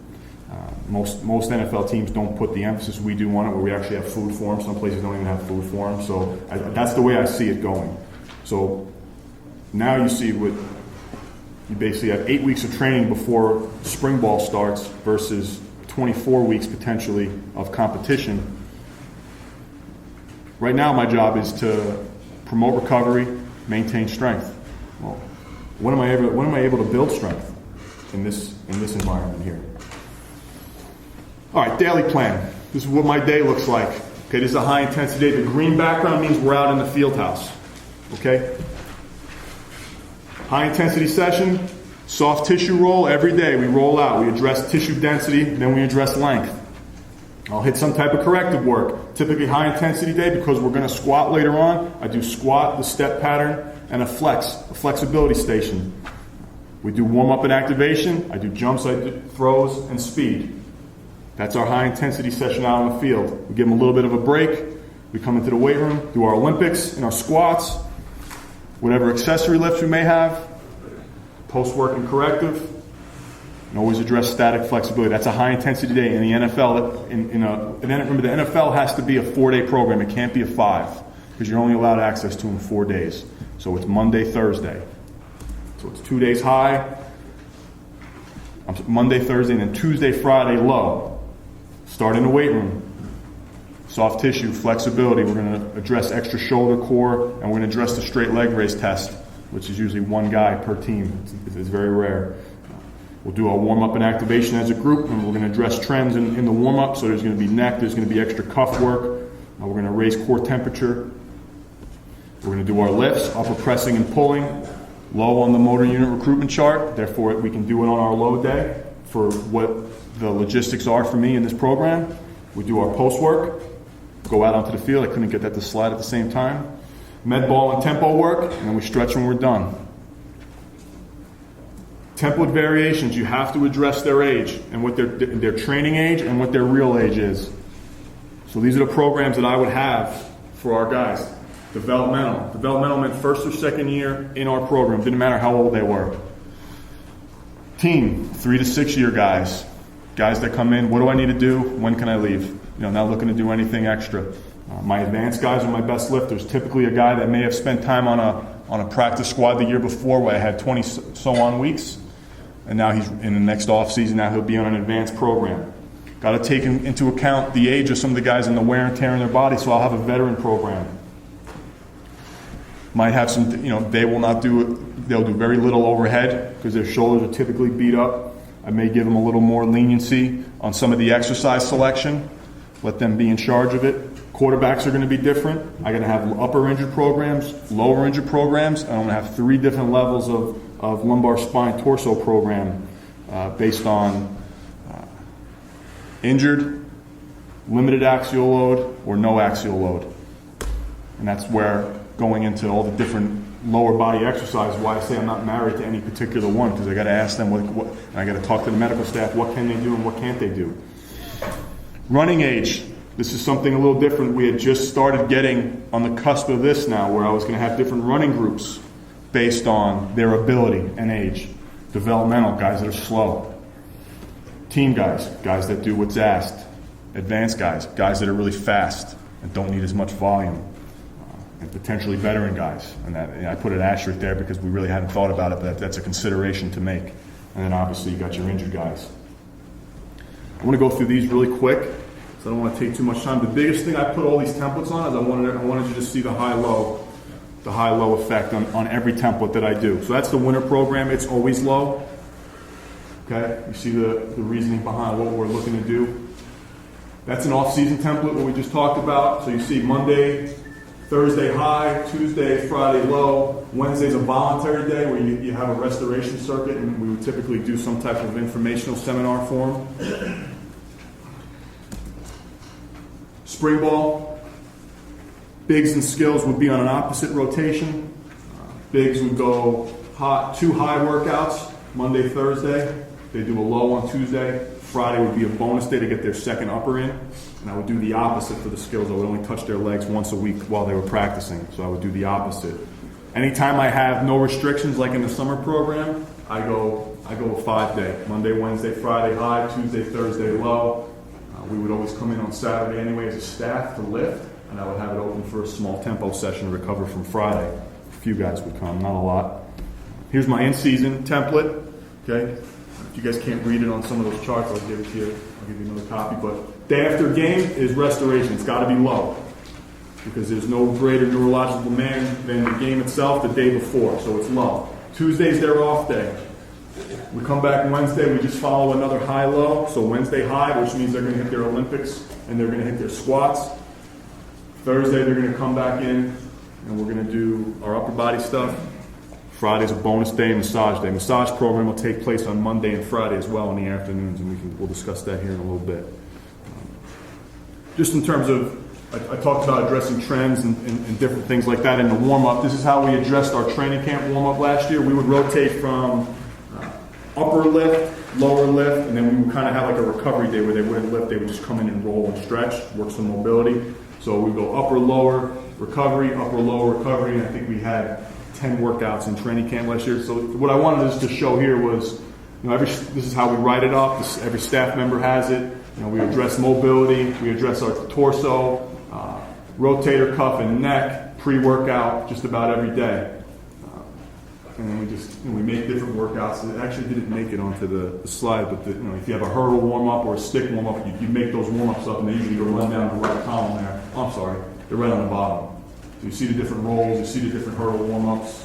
most NFL teams don't put the emphasis we do on it, where we actually have food for them. Some places don't even have food for them. So that's the way I see it going. So now you see what you basically have 8 weeks of training before spring ball starts versus 24 weeks potentially of competition. Right now my job is to promote recovery, maintain strength. Well, when am I able to build strength in this environment here? All right, daily plan. This is what my day looks like. Okay, this is a high intensity day. The green background means we're out in the field house. Okay? High intensity session, soft tissue roll every day. We roll out. We address tissue density, then we address length. I'll hit some type of corrective work. Typically high intensity day, because we're going to squat later on. I do squat, the step pattern, and a flexibility station. We do warm up and activation. I do jumps, I do throws, and speed. That's our high intensity session out on the field. We give them a little bit of a break. We come into the weight room, do our Olympics and our squats, whatever accessory lifts we may have, post-work and corrective, and always address static flexibility. That's a high intensity day in the NFL. Remember, the NFL has to be a 4-day program. It can't be a 5, because you're only allowed access to them 4 days. So it's Monday, Thursday. So it's 2 days high, Monday, Thursday, and then Tuesday, Friday low. Start in the weight room. Soft tissue, flexibility. We're going to address extra shoulder, core, and we're going to address the straight leg raise test, which is usually one guy per team. It's very rare. We'll do our warm-up and activation as a group, and we're going to address trends in the warm-up. So there's going to be neck, there's going to be extra cuff work. We're going to raise core temperature. We're going to do our lifts, upper pressing and pulling, low on the motor unit recruitment chart. Therefore, we can do it on our low day for what the logistics are for me in this program. We do our post work, go out onto the field. I couldn't get that to slide at the same time. Med ball and tempo work, and then we stretch when we're done. Template variations, you have to address their age and what their training age and what their real age is. So these are the programs that I would have for our guys. Developmental meant first or second year in our program. Didn't matter how old they were. Team, 3 to 6 year guys. Guys that come in, what do I need to do? When can I leave? Not looking to do anything extra. My advanced guys are my best lifters. Typically a guy that may have spent time on a practice squad the year before, where I had 20 so on weeks, and now he's in the next off season. Now he'll be on an advanced program. Got to take into account the age of some of the guys and the wear and tear in their body, so I'll have a veteran program. Might have some, they'll do very little overhead because their shoulders are typically beat up. I may give them a little more leniency on some of the exercise selection, let them be in charge of it. Quarterbacks are going to be different. I'm going to have upper injured programs, lower injured programs, and I'm going to have 3 different levels of lumbar spine torso program based on injured, limited axial load, or no axial load. And that's where going into all the different lower body exercises, why I say I'm not married to any particular one, because I got to ask them what and I got to talk to the medical staff, what can they do and what can't they do. Running age, this is something a little different. We had just started getting on the cusp of this now, where I was going to have different running groups based on their ability and age. Developmental, guys that are slow. Team guys that do what's asked. Advanced guys that are really fast and don't need as much volume. And potentially veteran guys. And I put an asterisk there because we really hadn't thought about it, but that's a consideration to make. And then obviously you got your injured guys. I want to go through these really quick, so I don't want to take too much time. The biggest thing I put all these templates on is I wanted you to see the high-low effect on every template that I do. So that's the winter program. It's always low. Okay, you see the reasoning behind what we're looking to do. That's an off-season template, what we just talked about. So you see Monday, Thursday high, Tuesday, Friday low. Wednesday's a voluntary day where you have a restoration circuit, and we would typically do some type of informational seminar for them. Spring ball, bigs and skills would be on an opposite rotation. Bigs would go two high workouts, Monday, Thursday. They do a low on Tuesday. Friday would be a bonus day to get their second upper in. And I would do the opposite for the skills. I would only touch their legs once a week while they were practicing. So I would do the opposite. Anytime I have no restrictions, like in the summer program, I go a 5-day. Monday, Wednesday, Friday high, Tuesday, Thursday low. We would always come in on Saturday anyway as a staff to lift, and I would have it open for a small tempo session to recover from Friday. A few guys would come, not a lot. Here's my in-season template. Okay, if you guys can't read it on some of those charts, I'll give it to you. I'll give you another copy. But day after game is restoration. It's got to be low because there's no greater neurological demand than the game itself the day before, so it's low. Tuesday's their off day. We come back Wednesday, we just follow another high-low. So Wednesday high, which means they're going to hit their Olympics and they're going to hit their squats. Thursday, they're going to come back in and we're going to do our upper body stuff. Friday's a bonus day, massage day. Massage program will take place on Monday and Friday as well in the afternoons, and we'll discuss that here in a little bit. Just in terms of, I talked about addressing trends and different things like that in the warm-up. This is how we addressed our training camp warm-up last year. We would rotate from upper lift, lower lift, and then we would kind of have like a recovery day where they wouldn't lift, they would just come in and roll and stretch, work some mobility. So we go upper, lower, recovery, upper, lower, recovery, and I think we had 10 workouts in training camp last year. So what I wanted us to show here was, this is how we write it up. Every staff member has it. We address mobility, we address our torso, rotator cuff and neck, pre-workout, just about every day. And then we make different workouts. It actually didn't make it onto the slide, but if you have a hurdle warm-up or a stick warm-up, you make those warm-ups up, and they usually go run down the right column there. Oh, I'm sorry, they're right on the bottom. So you see the different rolls, you see the different hurdle warm-ups.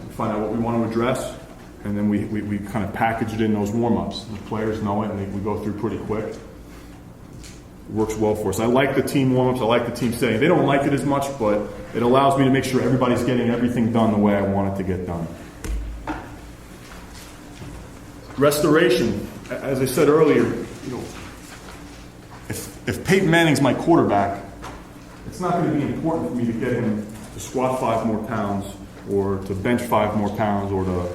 We find out what we want to address, and then we kind of package it in those warm-ups. The players know it, and we go through pretty quick. It works well for us. I like the team warm-ups. I like the team setting. They don't like it as much, but it allows me to make sure everybody's getting everything done the way I want it to get done. Restoration. As I said earlier, if Peyton Manning's my quarterback, it's not going to be important for me to get him to squat 5 more pounds or to bench 5 more pounds or to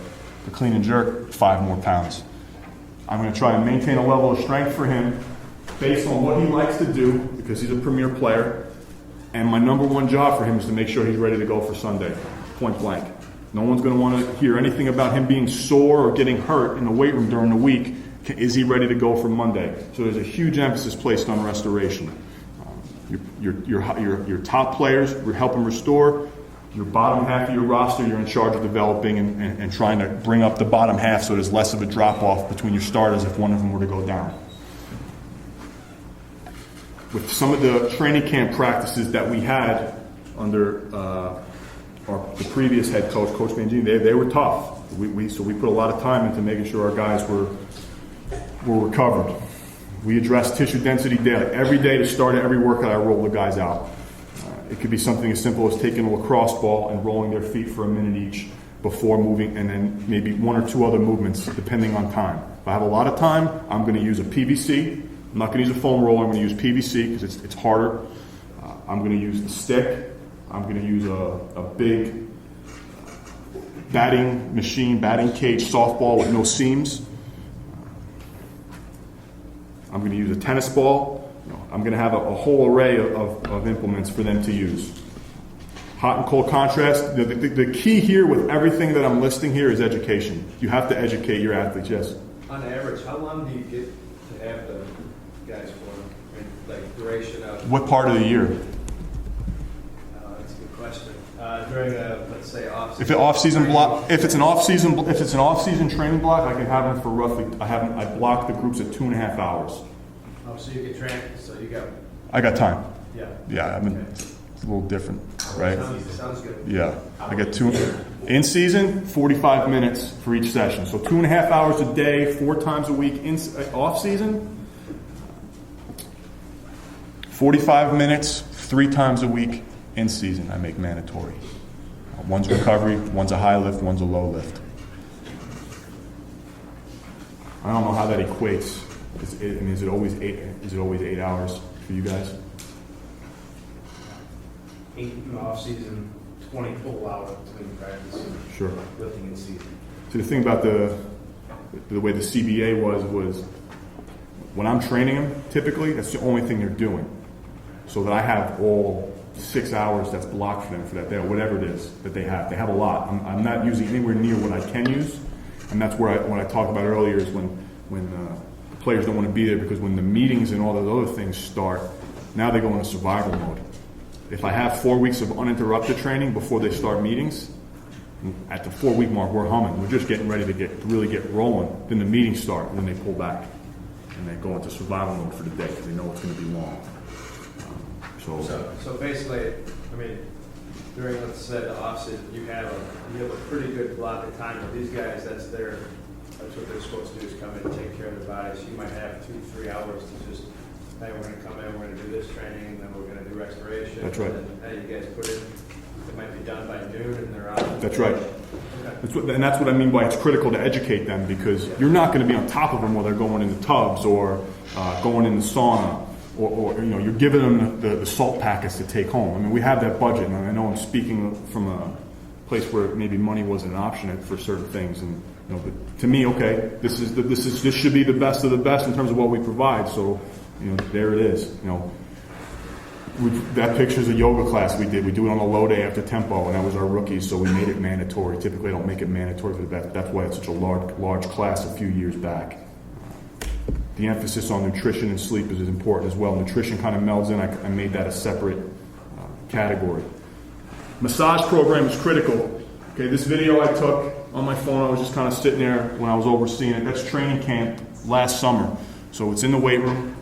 clean and jerk 5 more pounds. I'm going to try and maintain a level of strength for him based on what he likes to do because he's a premier player. And my number one job for him is to make sure he's ready to go for Sunday, point blank. No one's going to want to hear anything about him being sore or getting hurt in the weight room during the week. Is he ready to go for Monday? So there's a huge emphasis placed on restoration. Your top players, we're helping restore. Your bottom half of your roster, you're in charge of developing and trying to bring up the bottom half so there's less of a drop-off between your starters if one of them were to go down. With some of the training camp practices that we had under the previous head coach, Coach Mangini, they were tough. So we put a lot of time into making sure our guys were recovered. We addressed tissue density daily. Every day to start every workout, I roll the guys out. It could be something as simple as taking a lacrosse ball and rolling their feet for a minute each before moving, and then maybe 1 or 2 other movements depending on time. If I have a lot of time, I'm going to use a PVC. I'm not going to use a foam roller. I'm going to use PVC because it's harder. I'm going to use the stick. I'm going to use a big batting machine, batting cage, softball with no seams. I'm going to use a tennis ball. I'm going to have a whole array of implements for them to use. Hot and cold contrast. The key here with everything that I'm listing here is education. You have to educate your athletes, yes? On average, how long do you get to have the guys for? Like duration of? What part of the year? That's a good question. During a, let's say, off. If it's an off-season training block, I can have them for roughly. I block the groups at 2.5 hours. Oh, so you get trained. So you got. I got time. Yeah. Yeah, I mean, it's a little different, right? Sounds good. Yeah, I get in season 45 minutes for each session. So 2.5 hours a day, 4 times a week. Off season, 45 minutes, 3 times a week. In season, I make mandatory. One's recovery, one's a high lift, one's a low lift. I don't know how that equates. Is it always 8? Is it always 8 hours for you guys? 8 in off season, 20 total hours between practice and Sure. lifting in season. See, the thing about the way the CBA was when I'm training them, typically that's the only thing they're doing. So that I have all 6 hours that's blocked for them for that day, or whatever it is that they have. They have a lot. I'm not using anywhere near what I can use, and that's where what I talked about earlier is when the players don't want to be there, because when the meetings and all those other things start, now they go into survival mode. If I have 4 weeks of uninterrupted training before they start meetings, at the 4-week mark we're humming. We're just getting ready to really get rolling. Then the meetings start, and then they pull back, and they go into survival mode for the day because they know it's going to be long. So basically, I mean, during, let's say, the off season, you have a pretty good block of time with these guys. That's what they're supposed to do, is come in and take care of their bodies. You might have 2-3 hours to just, hey, we're going to come in, we're going to do this training, and then we're going to do restoration. That's right. And then, hey, you guys put in. It might be done by noon, and they're out. That's right. Okay. That's what I mean by it's critical to educate them, because you're not going to be on top of them while they're going in the tubs or going in the sauna. Or you're giving them the salt packets to take home. I mean, we have that budget, and I know I'm speaking from a place where maybe money wasn't an option for certain things. And but to me, okay, this should be the best of the best in terms of what we provide. So, there it is. That picture's a yoga class we did. We do it on a low day after tempo, and that was our rookies. So we made it mandatory. Typically, I don't make it mandatory for the best. That's why it's such a large class a few years back. The emphasis on nutrition and sleep is important as well. Nutrition kind of melds in. I made that a separate category. Massage program is critical. Okay, this video I took on my phone, I was just kind of sitting there when I was overseeing it. That's training camp last summer. So it's in the weight room.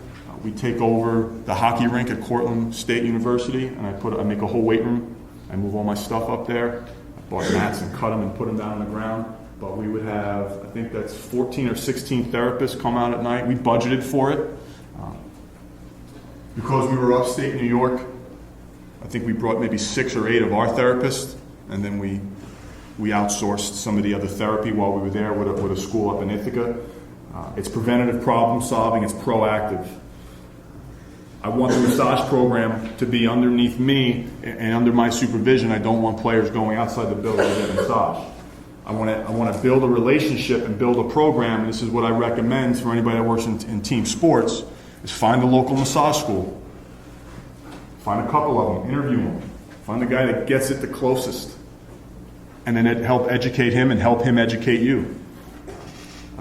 We take over the hockey rink at Cortland State University, and I make a whole weight room. I move all my stuff up there. I bought mats and cut them and put them down on the ground. But we would have, I think that's 14 or 16 therapists come out at night. We budgeted for it. Because we were upstate New York, I think we brought maybe 6 or 8 of our therapists, and then we outsourced some of the other therapy while we were there with a school up in Ithaca. It's preventative problem solving, it's proactive. I want the massage program to be underneath me and under my supervision. I don't want players going outside the building to get a massage. I want to build a relationship and build a program, and this is what I recommend for anybody that works in team sports, is find a local massage school. Find a couple of them, interview them. Find the guy that gets it the closest. And then help educate him and help him educate you.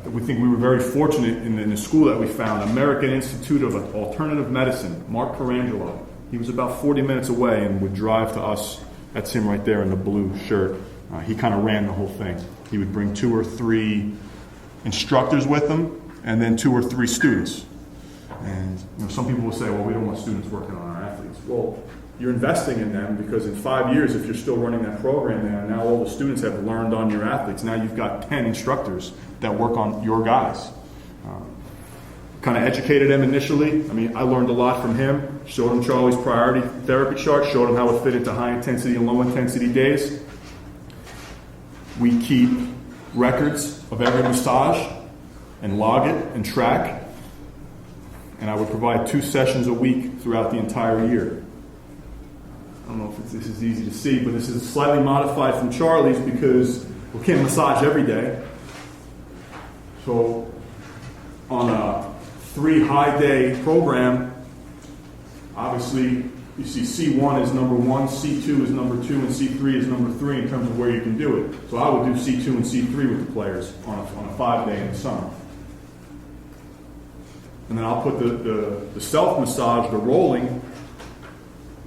We think we were very fortunate in the school that we found, American Institute of Alternative Medicine, Mark Carangelo. He was about 40 minutes away and would drive to us. That's him right there in the blue shirt. He kind of ran the whole thing. He would bring 2 or 3 instructors with him, and then 2 or 3 students. And some people will say, well, we don't want students working on our athletes. Well, you're investing in them, because in 5 years, if you're still running that program there, now all the students have learned on your athletes. Now you've got 10 instructors that work on your guys. Kind of educated them initially. I mean, I learned a lot from him. Showed him Charlie's priority therapy chart. Showed him how it fit into high intensity and low intensity days. We keep records of every massage and log it and track. And I would provide 2 sessions a week throughout the entire year. I don't know if this is easy to see, but this is slightly modified from Charlie's because we can't massage every day. So on a 3 high day program, obviously you see C1 is number 1, C2 is number 2, and C3 is number 3 in terms of where you can do it. So I would do C2 and C3 with the players on a 5 day in the summer. And then I'll put the self massage, the rolling,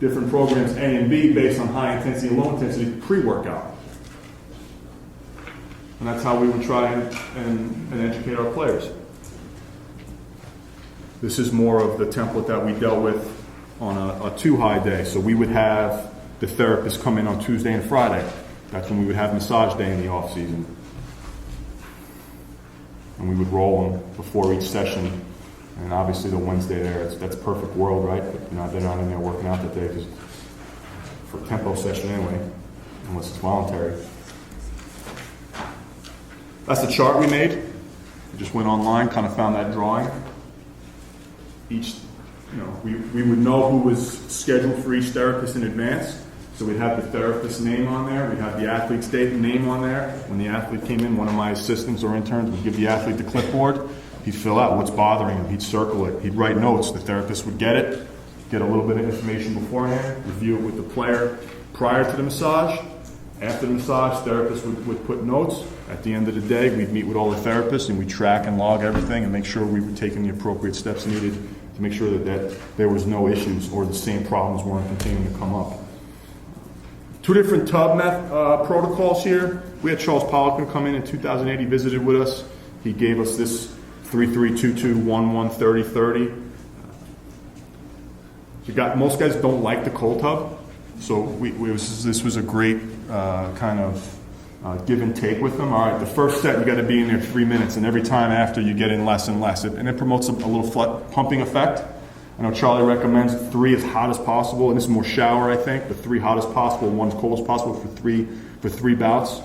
different programs A and B based on high intensity and low intensity pre-workout. And that's how we would try and educate our players. This is more of the template that we dealt with on a too-high day. So we would have the therapist come in on Tuesday and Friday. That's when we would have massage day in the off season. And we would roll them before each session. And obviously the Wednesday there, that's a perfect world, right? But they're not in there working out that day for a tempo session anyway, unless it's voluntary. That's the chart we made. We just went online, kind of found that drawing. Each, we would know who was scheduled for each therapist in advance. So we'd have the therapist's name on there. We'd have the athlete's name on there. When the athlete came in, one of my assistants or interns would give the athlete the clipboard. He'd fill out what's bothering him. He'd circle it. He'd write notes. The therapist would get it, get a little bit of information beforehand, review it with the player prior to the massage. After the massage, therapist would put notes. At the end of the day, we'd meet with all the therapists and we'd track and log everything and make sure we were taking the appropriate steps needed to make sure that there was no issues or the same problems weren't continuing to come up. Two different tub protocols here. We had Charles Poliquin come in 2008. He visited with us. He gave us this 3-3-2-2-1-1-30-30. Most guys don't like the cold tub, so this was a great kind of give and take with them. All right, the first set you got to be in there 3 minutes, and every time after you get in less and less, and it promotes a little pumping effect. I know Charlie recommends 3 as hot as possible, and this is more shower, I think, but 3 hot as possible, 1 as cold as possible for three bouts.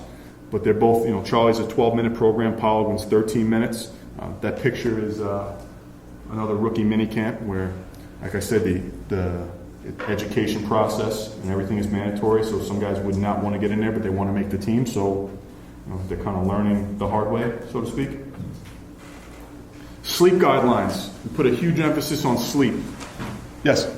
But they're both, Charlie's a 12-minute program, Poliquin's 13 minutes. That picture is another rookie mini camp where, like I said, the education process and everything is mandatory. So some guys would not want to get in there, but they want to make the team. So they're kind of learning the hard way, so to speak. Sleep guidelines. We put a huge emphasis on sleep. Yes? I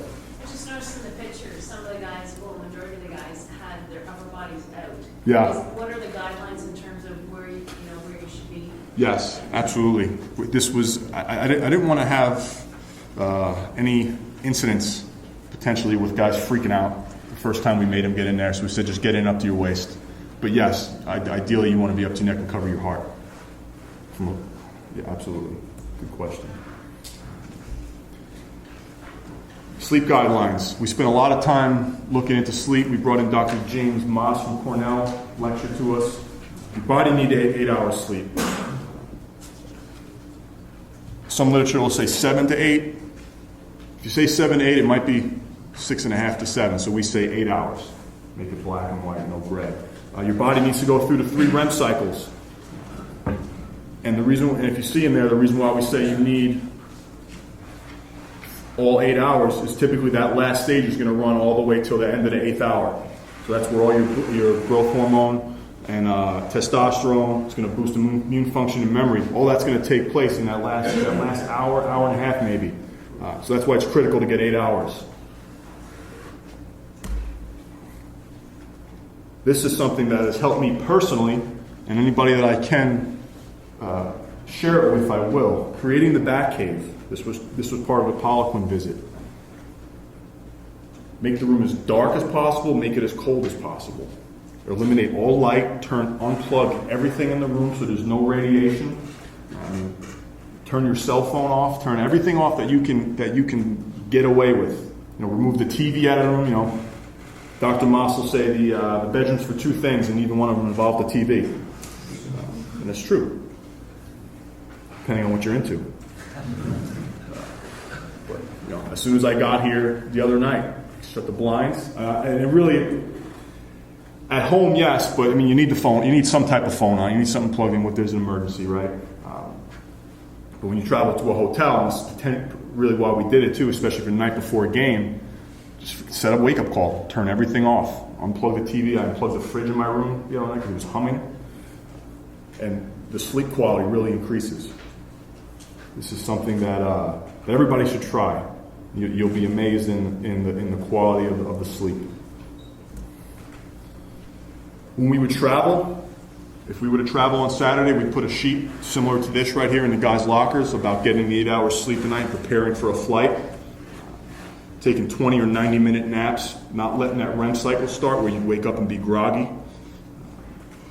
just noticed in the pictures, some of the guys, well, the majority of the guys had their upper bodies out. Yeah. What are the guidelines in terms of where you should be? Yes, absolutely. This was, I didn't want to have any incidents potentially with guys freaking out the first time we made them get in there. So we said, just get in up to your waist. But yes, ideally you want to be up to your neck and cover your heart. Yeah, absolutely. Good question. Sleep guidelines. We spent a lot of time looking into sleep. We brought in Dr. James Moss from Cornell, lectured to us. Your body needs 8 hours sleep. Some literature will say 7 to 8. If you say 7 to 8, it might be 6.5 to 7. So we say 8 hours. Make it black and white, no gray. Your body needs to go through the 3 REM cycles. And if you see in there, the reason why we say you need all 8 hours is typically that last stage is going to run all the way till the end of the 8th hour. So that's where all your growth hormone and testosterone, it's going to boost immune function and memory. All that's going to take place in that last hour, hour and a half maybe. So that's why it's critical to get 8 hours. This is something that has helped me personally, and anybody that I can share it with, I will. Creating the back cave. This was part of a Poliquin visit. Make the room as dark as possible. Make it as cold as possible. Eliminate all light. Unplug everything in the room so there's no radiation. Turn your cell phone off. Turn everything off that you can get away with. Remove the TV out of the room. Dr. Moss will say the bedroom's for 2 things, and neither one of them involve the TV. And it's true, depending on what you're into. But as soon as I got here the other night, shut the blinds, and it really, at home, yes, but you need the phone. You need some type of phone on. You need something plugged in if there's an emergency, right? But when you travel to a hotel, and this is really why we did it too, especially for the night before a game, just set a wake-up call. Turn everything off. Unplug the TV. I unplugged the fridge in my room because it was humming. And the sleep quality really increases. This is something that everybody should try. You'll be amazed in the quality of the sleep. When we would travel, if we were to travel on Saturday, we'd put a sheet similar to this right here in the guys' lockers about getting the 8 hours sleep a night, preparing for a flight. taking 20 or 90-minute naps, not letting that REM cycle start where you wake up and be groggy.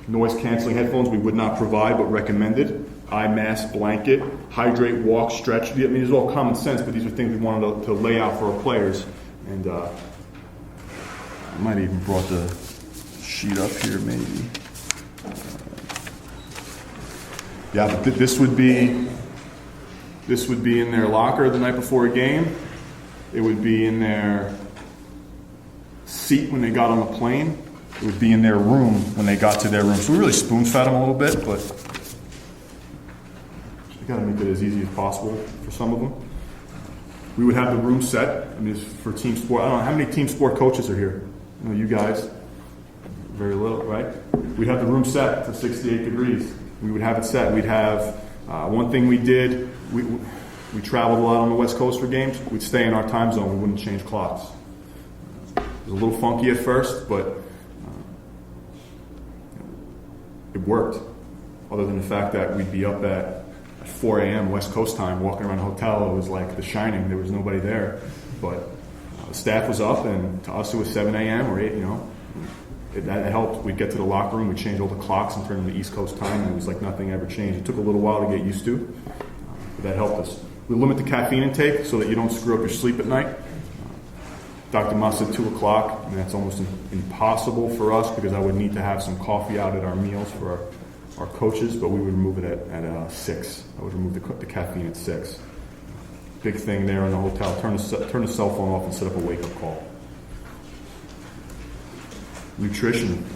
Noise-canceling headphones we would not provide, but recommended. Eye mask, blanket, hydrate, walk, stretch. I mean, these are all common sense, but these are things we wanted to lay out for our players. And I might have even brought the sheet up here, maybe. Yeah, but this would be in their locker the night before a game. It would be in their seat when they got on the plane. It would be in their room when they got to their room. So we really spoon-fed them a little bit, but we got to make it as easy as possible for some of them. We would have the room set. I mean, it's for team sport. I don't know how many team sport coaches are here. You know, you guys, very little, right? We'd have the room set to 68 degrees. We would have it set. We'd have one thing we did. We traveled a lot on the West Coast for games. We'd stay in our time zone. We wouldn't change clocks. It was a little funky at first, but it worked. Other than the fact that we'd be up at 4 a.m. West Coast time, walking around the hotel. It was like The Shining. There was nobody there, but the staff was up, and to us it was 7 a.m. or 8. You know, that helped. We'd get to the locker room. We'd change all the clocks and turn them to East Coast time. And it was like nothing ever changed. It took a little while to get used to, but that helped us. We limit the caffeine intake so that you don't screw up your sleep at night. Dr. Moss said 2 o'clock, and that's almost impossible for us because I would need to have some coffee out at our meals for our coaches, but we would remove it at 6. I would remove the caffeine at 6. Big thing there in the hotel, turn the cell phone off and set up a wake-up call. Nutrition.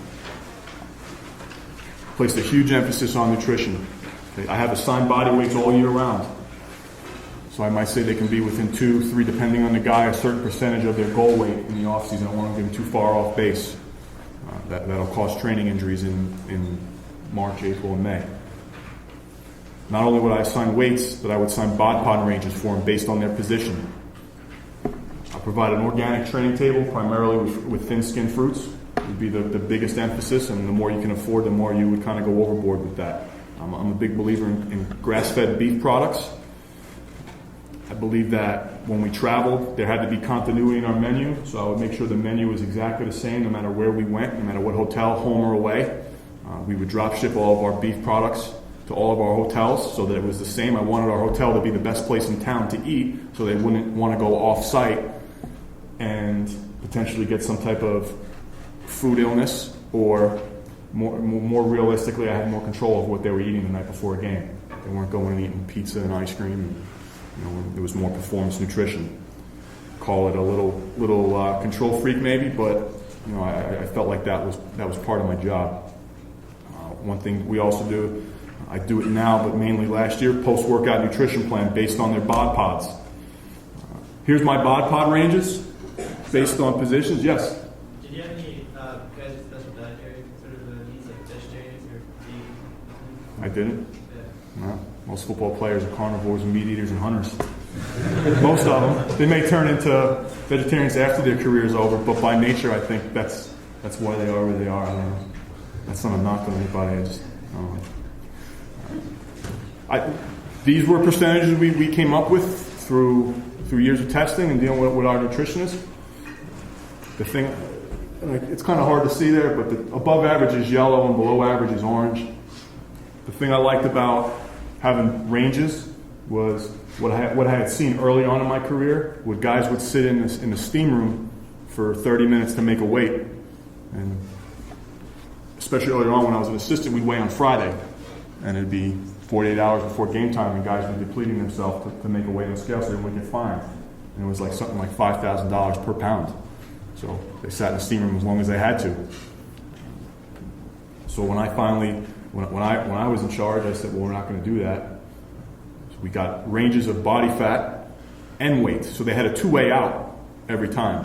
Placed a huge emphasis on nutrition. Okay, I have assigned body weights all year round. So I might say they can be within 2, 3, depending on the guy, a certain percentage of their goal weight in the off season. I don't want to get them too far off base. That'll cause training injuries in March, April, and May. Not only would I assign weights, but I would assign bod pod ranges for them based on their position. I provide an organic training table, primarily with thin-skinned fruits. Would be the biggest emphasis, and the more you can afford, the more you would kind of go overboard with that. I'm a big believer in grass-fed beef products. I believe that when we traveled, there had to be continuity in our menu, so I would make sure the menu was exactly the same no matter where we went, no matter what hotel, home or away. We would drop ship all of our beef products to all of our hotels so that it was the same. I wanted our hotel to be the best place in town to eat so they wouldn't want to go off-site and potentially get some type of food illness, or more realistically, I had more control of what they were eating the night before a game. They weren't going and eating pizza and ice cream. You know, it was more performance nutrition. Call it a little control freak maybe, but you know, I felt like that was part of my job. One thing we also do, I do it now, but mainly last year, post-workout nutrition plan based on their bod pods. Here's my bod pod ranges based on positions. Yes. Did you have any guys with special dietary sort of needs, like vegetarians or vegan? I didn't. Yeah. No. Most football players are carnivores and meat eaters and hunters. Most of them. They may turn into vegetarians after their career is over, but by nature, I think that's why they are where they are. I don't know. That's not a knock on anybody. I just, these were percentages we came up with through years of testing and dealing with our nutritionists. The thing, it's kind of hard to see there, but the above average is yellow and below average is orange. The thing I liked about having ranges was what I had seen early on in my career, where guys would sit in the steam room for 30 minutes to make a weight. And especially earlier on when I was an assistant, we'd weigh on Friday. And it'd be 48 hours before game time, and guys were depleting themselves to make a weight on the scale so they wouldn't get fined. And it was like something like $5,000 per pound. So they sat in the steam room as long as they had to. So when I finally, when I was in charge, I said, well, we're not going to do that. So we got ranges of body fat and weight. So they had a two-way out every time.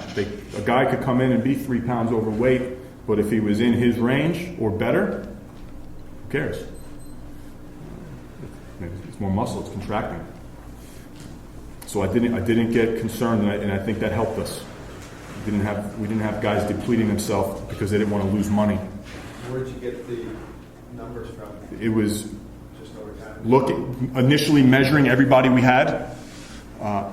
A guy could come in and be 3 pounds overweight, but if he was in his range or better, who cares? It's more muscle, it's contracting. So I didn't get concerned, and I think that helped us. We didn't have guys depleting themselves because they didn't want to lose money. Where'd you get the numbers from? It was Just over time? initially measuring everybody we had.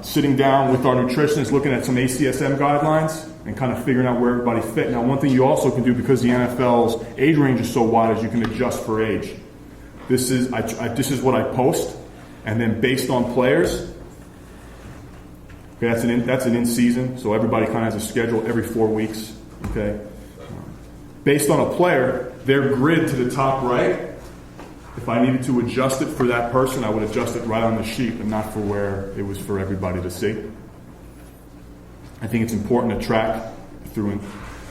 sitting down with our nutritionist, looking at some ACSM guidelines and kind of figuring out where everybody fit. Now, one thing you also can do, because the NFL's age range is so wide, is you can adjust for age. This is what I post, and then based on players, okay, that's an in season, so everybody kind of has a schedule every 4 weeks. Okay, based on a player, their grid to the top right. If I needed to adjust it for that person, I would adjust it right on the sheet, but not for where it was for everybody to see. I think it's important to track through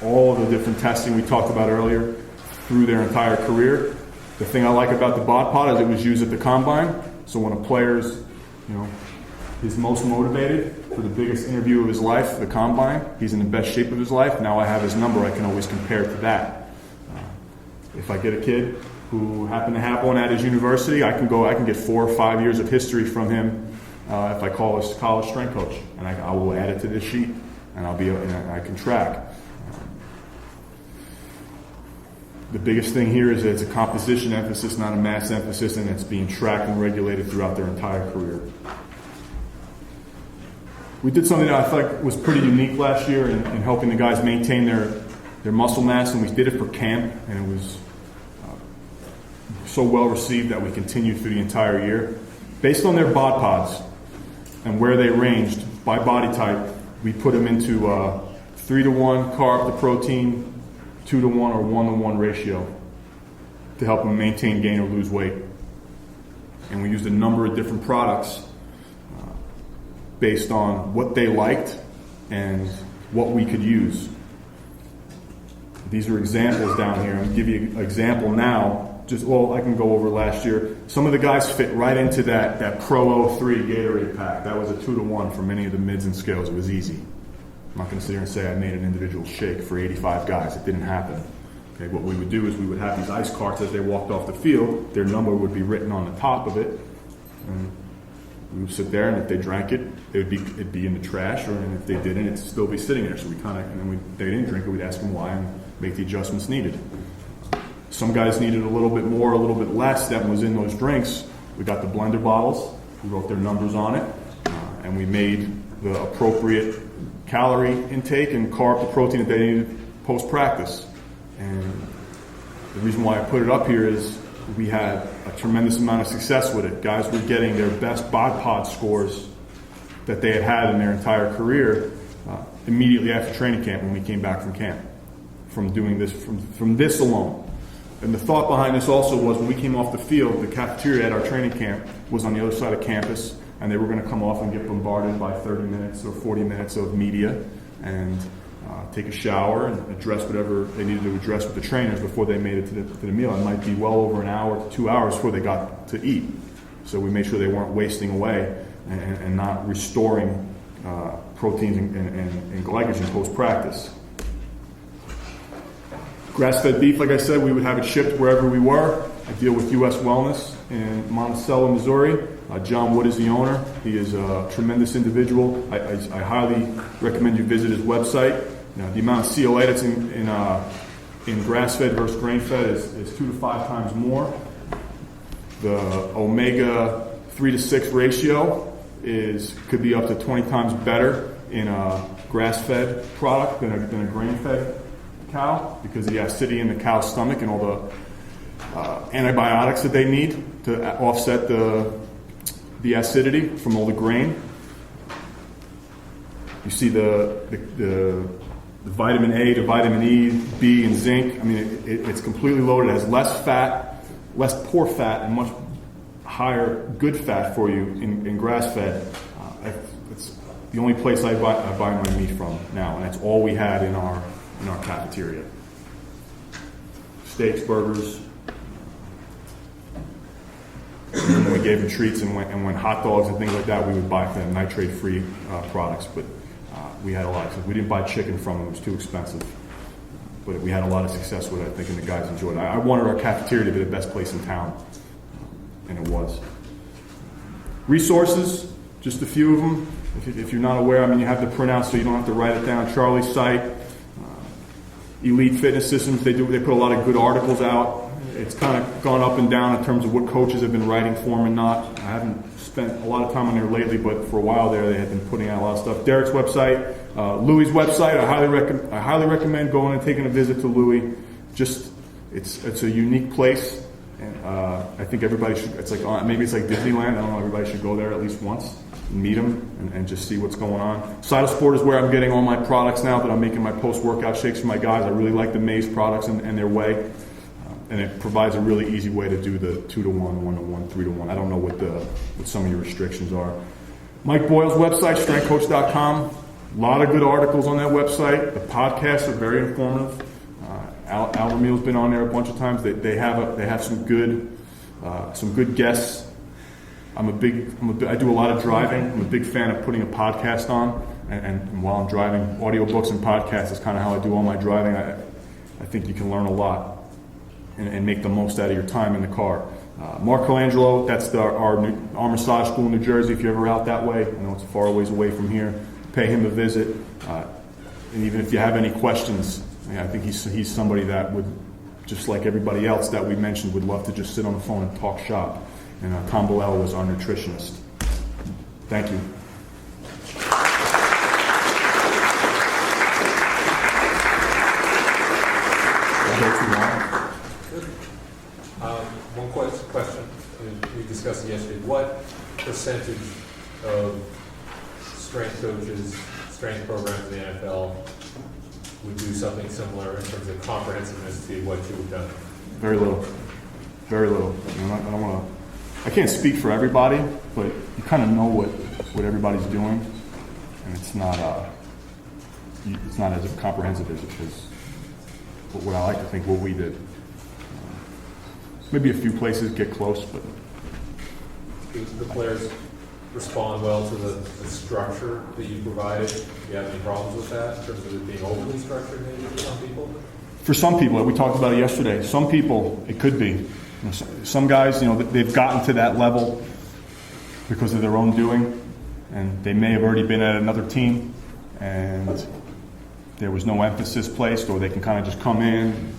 all of the different testing we talked about earlier through their entire career. The thing I like about the bod pod is it was used at the combine, so when a player's, is most motivated for the biggest interview of his life, the combine, he's in the best shape of his life. Now I have his number, I can always compare it to that. If I get a kid who happened to have one at his university, I can get 4 or 5 years of history from him if I call his college strength coach, and I will add it to this sheet, and I can track. The biggest thing here is that it's a composition emphasis, not a mass emphasis, and it's being tracked and regulated throughout their entire career. We did something that I thought was pretty unique last year in helping the guys maintain their muscle mass, and we did it for camp, and it was so well received that we continued through the entire year. Based on their bod pods and where they ranged by body type, we put them into 3-to-1 carb to protein, 2-to-1 or 1-to-1 ratio to help them maintain, gain, or lose weight. And we used a number of different products based on what they liked and what we could use. These are examples down here. I'm going to give you an example now. I can go over last year. Some of the guys fit right into that Pro 03 Gatorade pack. That was a 2-to-1 for many of the mids and scales. It was easy. I'm not going to sit here and say I made an individual shake for 85 guys. It didn't happen. Okay, what we would do is we would have these ice carts as they walked off the field. Their number would be written on the top of it. And we would sit there, and if they drank it, it'd be in the trash, and if they didn't, it'd still be sitting there. So we they didn't drink it, we'd ask them why and make the adjustments needed. Some guys needed a little bit more, a little bit less than was in those drinks. We got the blender bottles, we wrote their numbers on it, and we made the appropriate calorie intake and carb to protein that they needed post-practice. And the reason why I put it up here is we had a tremendous amount of success with it. Guys were getting their best bod pod scores that they had in their entire career immediately after training camp when we came back from camp, from doing this, from this alone. And the thought behind this also was when we came off the field, the cafeteria at our training camp was on the other side of campus, and they were going to come off and get bombarded by 30 minutes or 40 minutes of media and take a shower and address whatever they needed to address with the trainers before they made it to the meal. It might be well over an hour to 2 hours before they got to eat. So we made sure they weren't wasting away and not restoring proteins and glycogen post-practice. Grass-fed beef, like I said, we would have it shipped wherever we were. I deal with U.S. Wellness in Monticello, Missouri. John Wood is the owner. He is a tremendous individual. I highly recommend you visit his website. The amount of COA that's in grass-fed versus grain-fed is 2 to 5 times more. The omega 3 to 6 ratio could be up to 20 times better in a grass-fed product than a grain-fed cow, because of the acidity in the cow's stomach and all the antibiotics that they need to offset the acidity from all the grain. You see the vitamin A, the vitamin E, B, and zinc. I mean, it's completely loaded. It has less fat, less poor fat, and much higher good fat for you in grass-fed. It's the only place I buy my meat from now, and that's all we had in our cafeteria. Steaks, burgers. And when we gave them treats and when hot dogs and things like that, we would buy them nitrate-free products. But we had a lot. We didn't buy chicken from them; it was too expensive. But we had a lot of success with it, I think, and the guys enjoyed it. I wanted our cafeteria to be the best place in town, and it was. Resources, just a few of them. If you're not aware, you have the printout so you don't have to write it down. Charlie's site. Elite Fitness Systems, they put a lot of good articles out. It's kind of gone up and down in terms of what coaches have been writing for them and not. I haven't spent a lot of time on there lately, but for a while there, they had been putting out a lot of stuff. Derek's website, Louis' website, I highly recommend going and taking a visit to Louis. Just, it's a unique place, and I think everybody should, it's like, maybe it's like Disneyland, I don't know, everybody should go there at least once, and meet them, and just see what's going on. Cytosport is where I'm getting all my products now that I'm making my post-workout shakes for my guys. I really like the Maze products and their whey. And it provides a really easy way to do the 2-to-1, 1-to-1, 3-to-1. I don't know what some of your restrictions are. Mike Boyle's website, strengthcoach.com. A lot of good articles on that website. The podcasts are very informative. Al Ramil's been on there a bunch of times. They have some good guests. I do a lot of driving. I'm a big fan of putting a podcast on, and while I'm driving, audiobooks and podcasts is kind of how I do all my driving. I think you can learn a lot and make the most out of your time in the car. Mark Colangelo, that's our massage school in New Jersey. If you're ever out that way, I know it's a far ways away from here, pay him a visit. And even if you have any questions, I think he's somebody that would, just like everybody else that we mentioned, would love to just sit on the phone and talk shop. And Tom Bellella was our nutritionist. Thank you. One question, we discussed it yesterday. What percentage of strength coaches, strength programs in the NFL would do something similar in terms of comprehensiveness to what you've done? Very little. Very little. I can't speak for everybody, but you kind of know what everybody's doing, and it's not as comprehensive as what I like to think what we did. Maybe a few places get close, but Do the players respond well to the structure that you provided? Do you have any problems with that in terms of it being overly structured maybe for some people? for some people, we talked about it yesterday, some people, it could be. Some guys, they've gotten to that level because of their own doing, and they may have already been at another team, and there was no emphasis placed, or they can kind of just come in,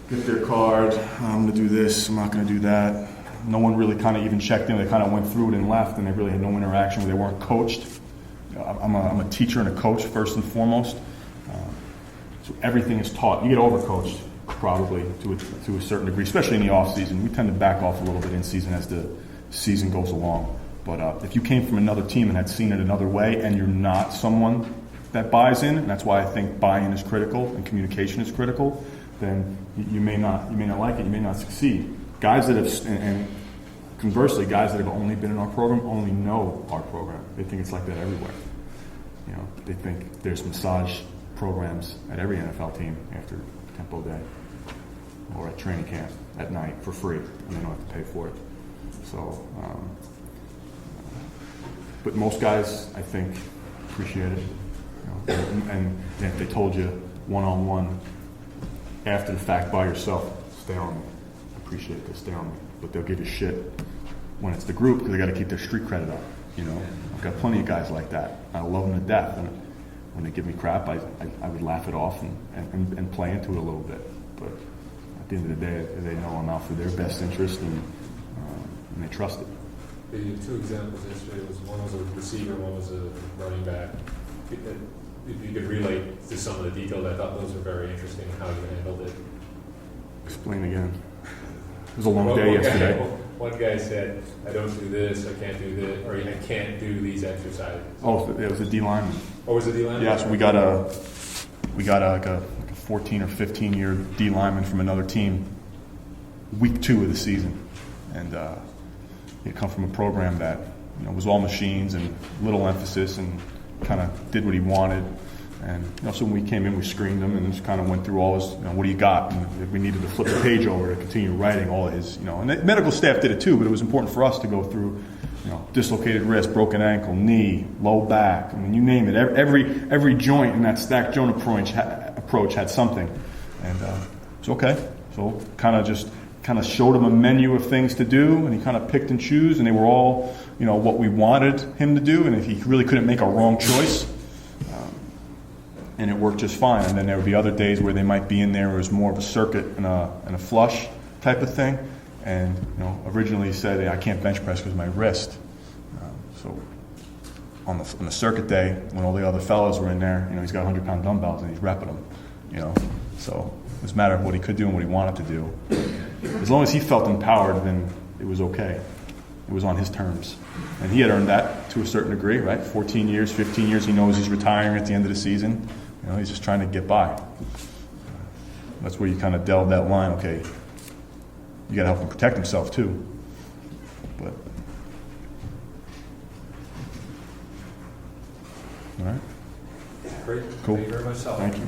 get their card, I'm going to do this, I'm not going to do that. No one really kind of even checked in. They kind of went through it and left, and they really had no interaction. They weren't coached. I'm a teacher and a coach first and foremost. So everything is taught. You get overcoached probably to a certain degree, especially in the off season. We tend to back off a little bit in season as the season goes along. But if you came from another team and had seen it another way, and you're not someone that buys in, and that's why I think buy-in is critical and communication is critical, then you may not like it. You may not succeed. Guys that have, and conversely, guys that have only been in our program only know our program. They think it's like that everywhere. They think there's massage programs at every NFL team after tempo day or at training camp at night for free, and they don't have to pay for it. So, but most guys, I think, appreciate it. And if they told you one-on-one after the fact by yourself, stay on me. Appreciate this, stay on me. But they'll give you shit when it's the group because they got to keep their street credit up. I've got plenty of guys like that. I love them to death. And when they give me crap, I would laugh it off and play into it a little bit. But at the end of the day, they know I'm out for their best interest and they trust it. The two examples yesterday one was a receiver, one was a running back. If you could relate to some of the details, I thought those were very interesting how you handled it. Explain again. It was a long day yesterday. One guy said, I don't do this, I can't do this, or I can't do these exercises. Oh, it was a D lineman. Oh, was it D lineman? Yeah, so we got a 14 or 15 year D lineman from another team, week 2 of the season, and he come from a program that was all machines and little emphasis and kind of did what he wanted. And so when we came in, we screened him and just kind of went through all his, what do you got? And we needed to flip the page over to continue writing all his, and the medical staff did it too, but it was important for us to go through, dislocated wrist, broken ankle, knee, low back. I mean, you name it. Every joint in that stacked joint approach had something. And it's okay. So kind of showed him a menu of things to do, and he kind of picked and chose, and they were all, what we wanted him to do, and if he really couldn't make a wrong choice. And it worked just fine. And then there would be other days where they might be in there where it was more of a circuit and a flush type of thing. and originally he said, I can't bench press because of my wrist. So on the circuit day, when all the other fellows were in there, he's got 100-pound dumbbells and he's repping them. So it was a matter of what he could do and what he wanted to do. As long as he felt empowered, then it was okay. It was on his terms. And he had earned that to a certain degree, right? 14 years, 15 years, he knows he's retiring at the end of the season. He's just trying to get by. That's where you kind of delve that line, okay, you got to help him protect himself too. But, all right. Great. Cool. Thank you very much, Sal. Thank you.